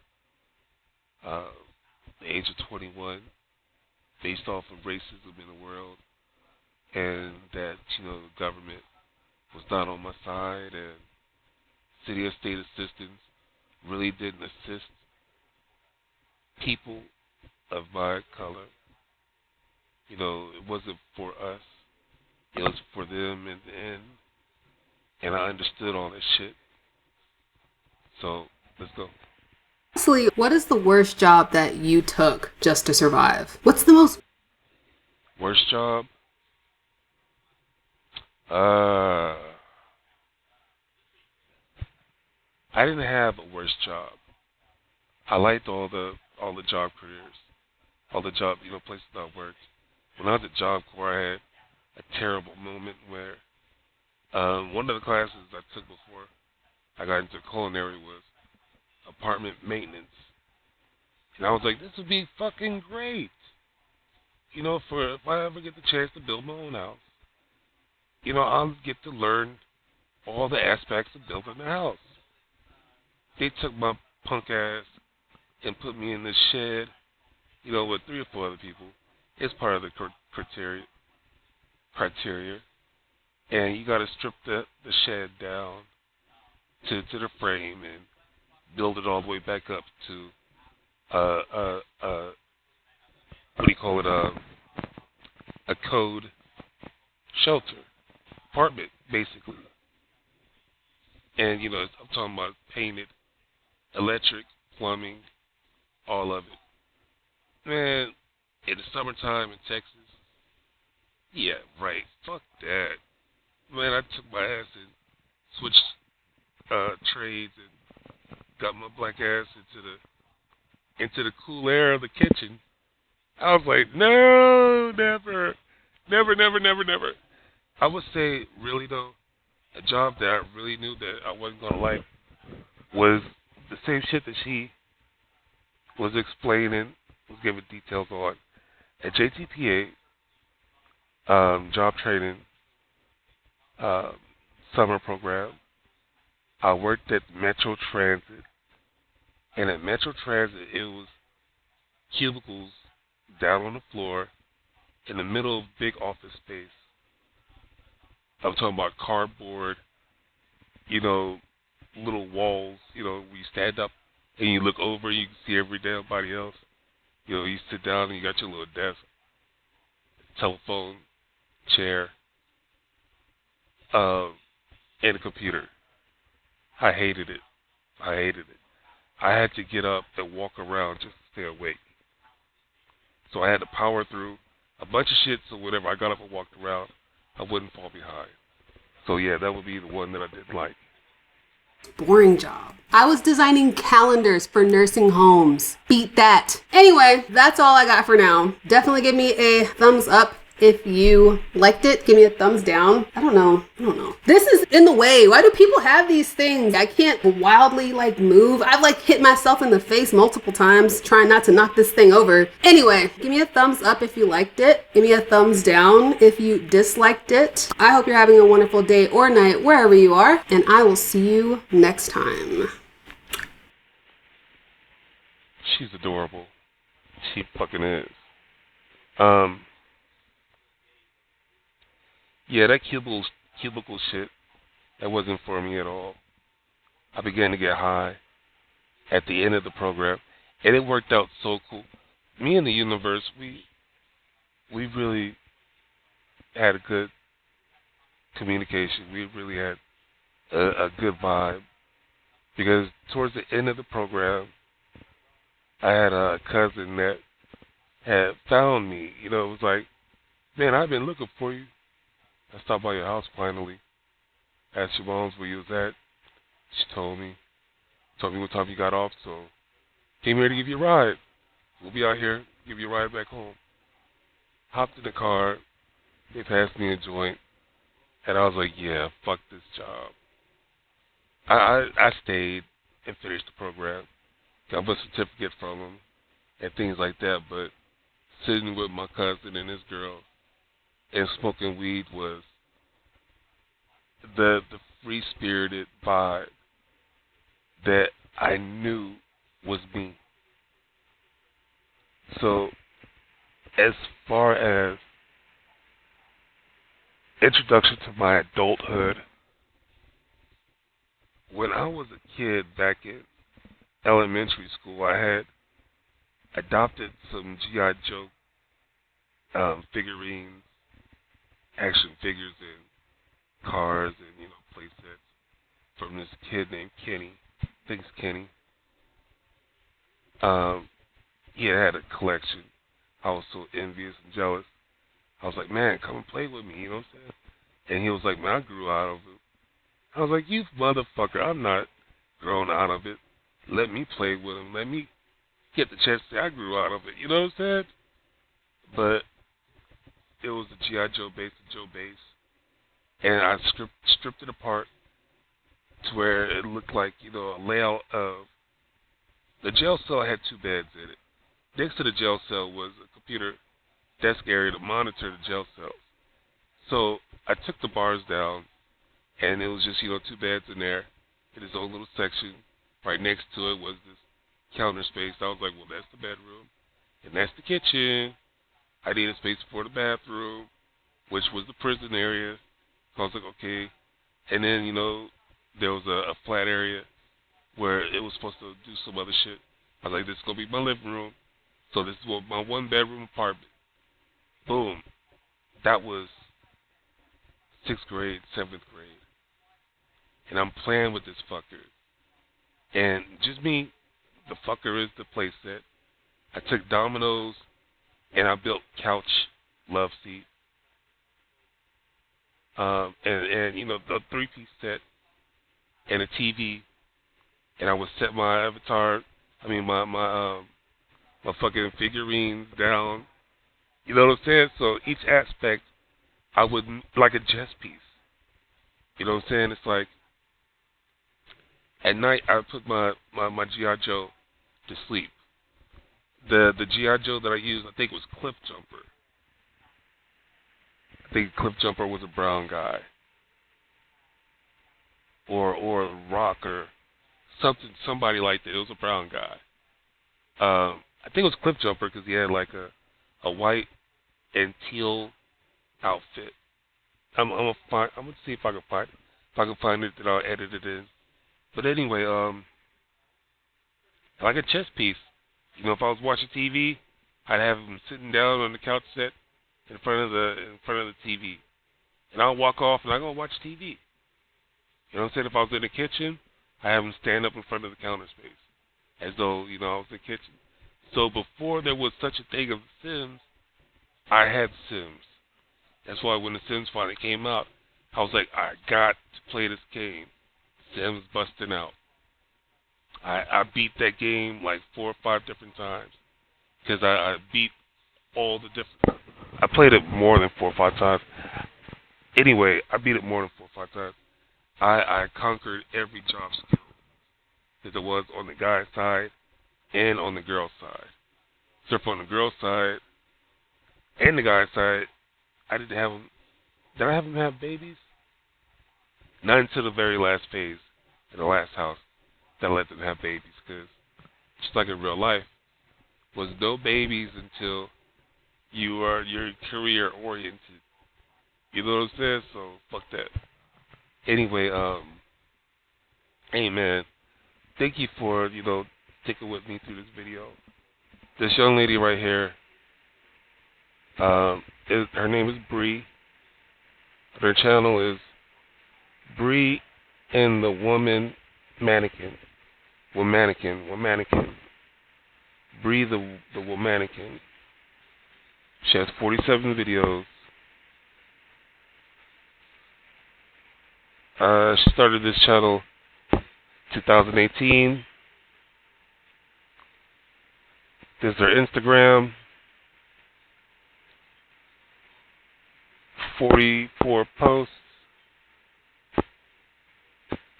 the age of 21 based off of racism in the world, and that, the government was not on my side, and city or state assistance really didn't assist people of my color. It wasn't for us. It was for them in the end. And I understood all that shit. So, let's go. Lastly, what is the worst job that you took just to survive? What's the most... Worst job? I didn't have a worst job. I liked all the job careers, all the job, places I worked. When I was at Job Corps, I had a terrible moment where one of the classes I took before I got into culinary was apartment maintenance. And I was like, this would be fucking great. For if I ever get the chance to build my own house, I'll get to learn all the aspects of building a house. They took my punk ass and put me in this shed, with 3 or 4 other people. It's part of the criteria. And you got to strip the shed down to the frame and build it all the way back up to what do you call it? A code shelter apartment, basically. And I'm talking about painted, electric, plumbing, all of it. Man, in the summertime in Texas, yeah, right. Fuck that. Man, I took my ass and switched trades and got my black ass into the cool air of the kitchen. I was like, no, never. I would say, really though, a job that I really knew that I wasn't gonna like was the same shit that she was explaining, was giving details on at JTPA, job training, summer program. I worked at Metro Transit, and at Metro Transit, it was cubicles down on the floor in the middle of big office space. I'm talking about cardboard, little walls, where you stand up and you look over, you can see everybody else. You sit down and you got your little desk, telephone, chair, and a computer. I hated it. I had to get up and walk around just to stay awake. So I had to power through a bunch of shit, so whenever I got up and walked around, I wouldn't fall behind. So yeah, that would be the one that I didn't like. Boring job. I was designing calendars for nursing homes. Beat that. Anyway, that's all I got for now. Definitely give me a thumbs up if you liked it. Give me a thumbs down. I don't know. This is in the way. Why do people have these things? I can't wildly move. I've hit myself in the face multiple times trying not to knock this thing over. Anyway, give me a thumbs up if you liked it. Give me a thumbs down if you disliked it. I hope you're having a wonderful day or night wherever you are, and I will see you next time. She's adorable. She fucking is. Yeah, that cubicle shit, that wasn't for me at all. I began to get high at the end of the program, and it worked out so cool. Me and the universe, we really had a good communication. We really had a good vibe, because towards the end of the program, I had a cousin that had found me. It was like, man, I've been looking for you. I stopped by your house finally. Asked your moms where you was at. She told me what time you got off, so came here to give you a ride. We'll be out here, give you a ride back home. Hopped in the car, they passed me a joint, and I was like, yeah, fuck this job. I stayed and finished the program. Got a certificate from them and things like that, but sitting with my cousin and this girl and smoking weed was the free-spirited vibe that I knew was me. So, as far as introduction to my adulthood, when I was a kid back in elementary school, I had adopted some G.I. Joe figurines, action figures, and cars, and play sets from this kid named Kenny. I think it's Kenny. He had a collection. I was so envious and jealous. I was like, man, come and play with me, you know what I'm saying? And he was like, man, I grew out of it. I was like, you motherfucker, I'm not grown out of it. Let me play with him. Let me get the chance to say I grew out of it, you know what I'm saying? But it was the G.I. Joe base, the Joe base. And I stripped it apart to where it looked like, a layout of... The jail cell had 2 beds in it. Next to the jail cell was a computer desk area to monitor the jail cells. So I took the bars down, and it was just, 2 beds in there in its own little section. Right next to it was this counter space. I was like, well, that's the bedroom, and that's the kitchen. I needed space for the bathroom, which was the prison area. So I was like, okay. And then, there was a flat area where it was supposed to do some other shit. I was like, this is going to be my living room. So this is my 1-bedroom apartment. Boom. That was 6th grade, 7th grade. And I'm playing with this fucker. And just me, the fucker is the playset. I took dominoes and I built couch love seat. And the 3-piece set and a TV. And I would set my avatar, my fucking figurines down. You know what I'm saying? So each aspect, I would, like a chess piece. You know what I'm saying? It's like, at night, I would put my G.I. Joe to sleep. The G.I. Joe that I used, I think it was Cliff Jumper. I think Cliff Jumper was a brown guy. Or Rock or somebody like that. It was a brown guy. I think it was Cliff Jumper because he had like a white and teal outfit. I'm gonna see if I can find it, that I'll edit it in. But anyway, like a chess piece. If I was watching TV, I'd have him sitting down on the couch set in front of the TV, and I'll walk off and I go watch TV. You know what I'm saying? If I was in the kitchen, I have him stand up in front of the counter space, as though I was in the kitchen. So before there was such a thing of The Sims, I had Sims. That's why when The Sims finally came out, I was like, I got to play this game. Sims busting out. I beat that game like 4 or 5 different times because I beat all the different. I played it more than 4 or 5 times. Anyway, I beat it more than 4 or 5 times. I conquered every job skill that there was on the guy's side and on the girl's side. Except on the girl's side and the guy's side, I didn't have them. Did I have them have babies? Not until the very last phase in the last house that I let them have babies, because just like in real life, was no babies until you're career oriented. You know what I'm saying? So fuck that. Anyway, hey man, thank you for sticking with me through this video. This young lady right here, her name is Bri. Her channel is Bri and the Womannequin. Womannequin. Bri the Womannequin. She has 47 videos. She started this channel 2018. This is her Instagram. 44 posts.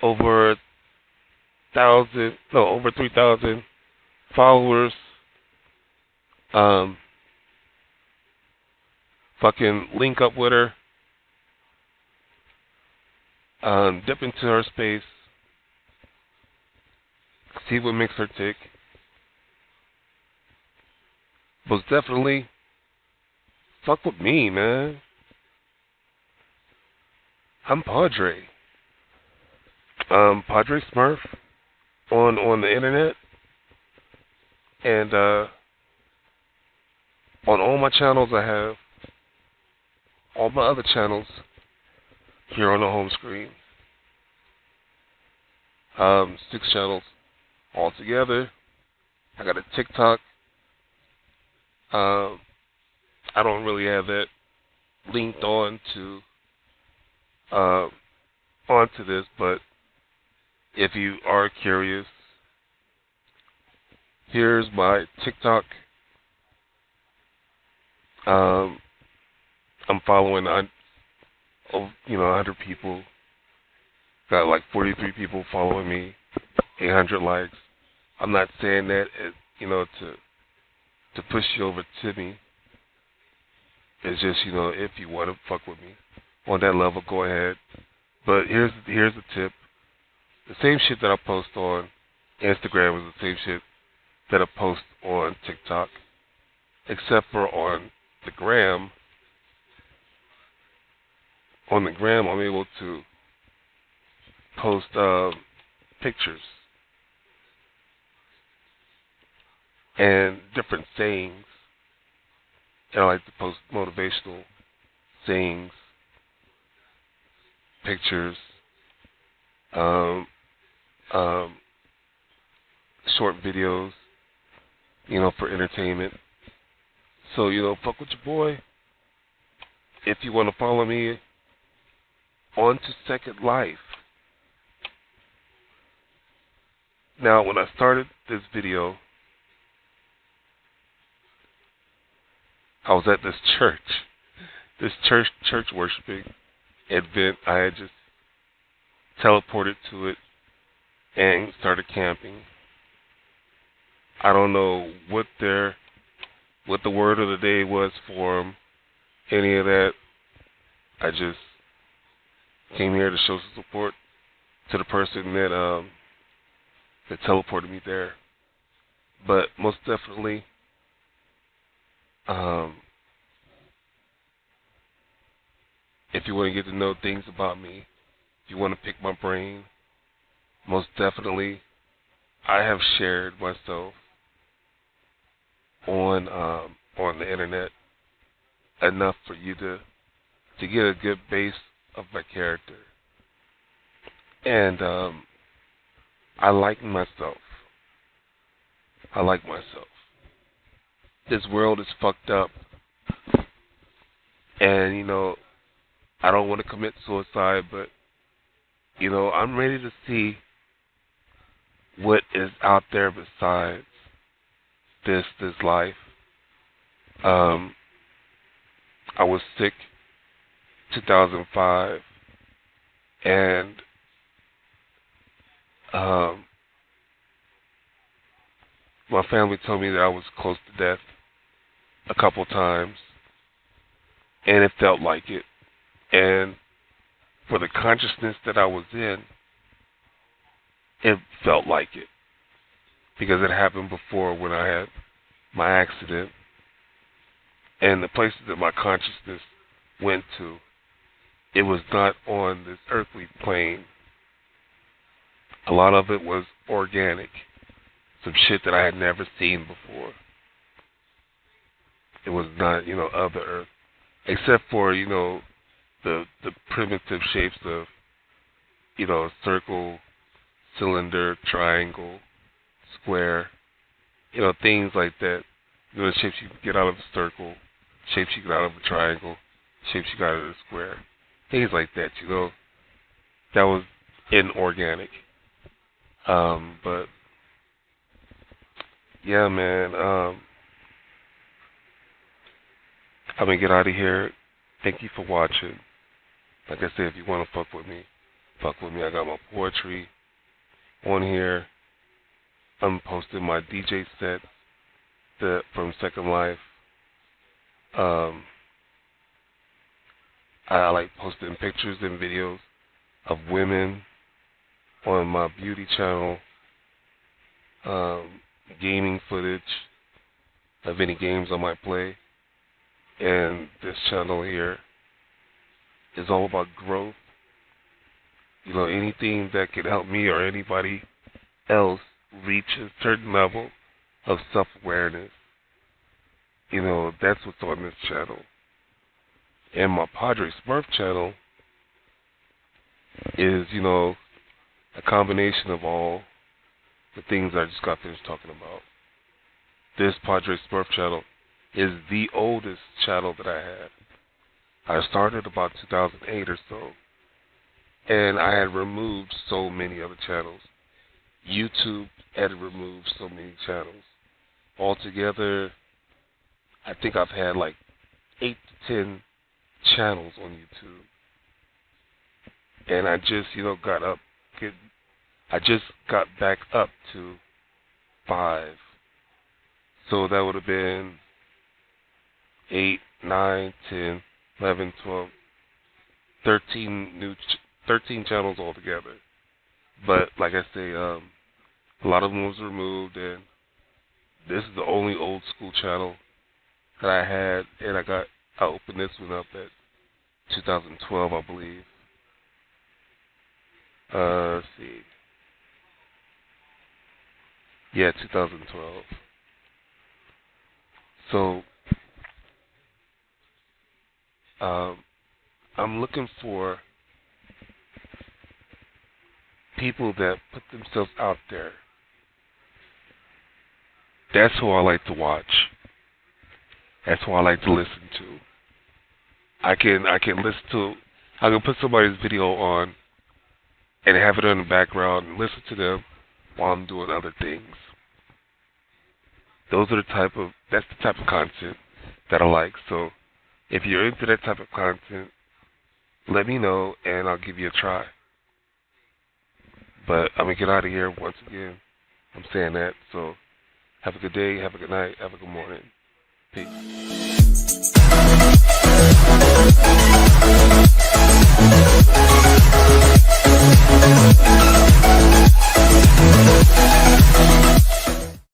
Over 3,000 followers. Fucking link up with her. Dip into her space. See what makes her tick. Most definitely, fuck with me, man. I'm Podrey. Podrey Smurf on the internet, and on all my channels I have all my other channels here on the home screen. 6 channels altogether. I got a TikTok. I don't really have that linked on to onto this, but if you are curious, here's my TikTok. I'm following 100 people. Got like 43 people following me, 800 likes. I'm not saying that to push you over to me. It's just if you want to fuck with me on that level, go ahead. But here's the tip. The same shit that I post on Instagram is the same shit that I post on TikTok, except for on the gram. On the gram, I'm able to post pictures and different sayings. And I like to post motivational sayings, pictures, short videos, for entertainment. So, fuck with your boy. If you want to follow me on to Second Life. Now, when I started this video, I was at this church worshiping event. I had just teleported to it and started camping. I don't know what the word of the day was for them, any of that. I just came here to show some support to the person that teleported me there. But most definitely, if you want to get to know things about me, if you want to pick my brain, most definitely, I have shared myself on the internet enough for you to get a good base of my character. And I like myself. This world is fucked up. And, I don't want to commit suicide, but I'm ready to see what is out there besides this life. I was sick 2005, and my family told me that I was close to death a couple times, and it felt like it. And for the consciousness that I was in, it felt like it, because it happened before when I had my accident. And the places that my consciousness went to, it was not on this earthly plane. A lot of it was organic, some shit that I had never seen before. It was not, of the earth, except for, the primitive shapes of, circle, cylinder, triangle, square, things like that. The shapes you get out of a circle, shapes you get out of a triangle, shapes you got out of a square, things like that. That was inorganic. But yeah, man. I'm gonna get out of here. Thank you for watching. Like I said, if you want to fuck with me, fuck with me. I got my poetry on here. I'm posting my DJ sets from Second Life. I like posting pictures and videos of women on my beauty channel, gaming footage of any games I might play. And this channel here is all about growth. Anything that could help me or anybody else reach a certain level of self-awareness. That's what's on this channel. And my Podrey Smurf channel is, a combination of all the things I just got finished talking about. This Podrey Smurf channel is the oldest channel that I had. I started about 2008 or so, and I had removed so many other channels. YouTube had removed so many channels. Altogether, I think I've had like 8 to 10 channels on YouTube. And I just, I just got back up to 5. So that would have been 8, 9, 10, 11, 12, 13 channels altogether. But like I say, a lot of them was removed, and this is the only old school channel that I had, and I opened this one up at 2012, I believe. Let's see. Yeah, 2012. So, I'm looking for people that put themselves out there. That's who I like to watch. That's who I like to listen to. I can put somebody's video on and have it in the background and listen to them while I'm doing other things. That's the type of content that I like. So if you're into that type of content, let me know and I'll give you a try. But I'm going to get out of here once again. I'm saying that. So have a good day, have a good night, have a good morning. Peace.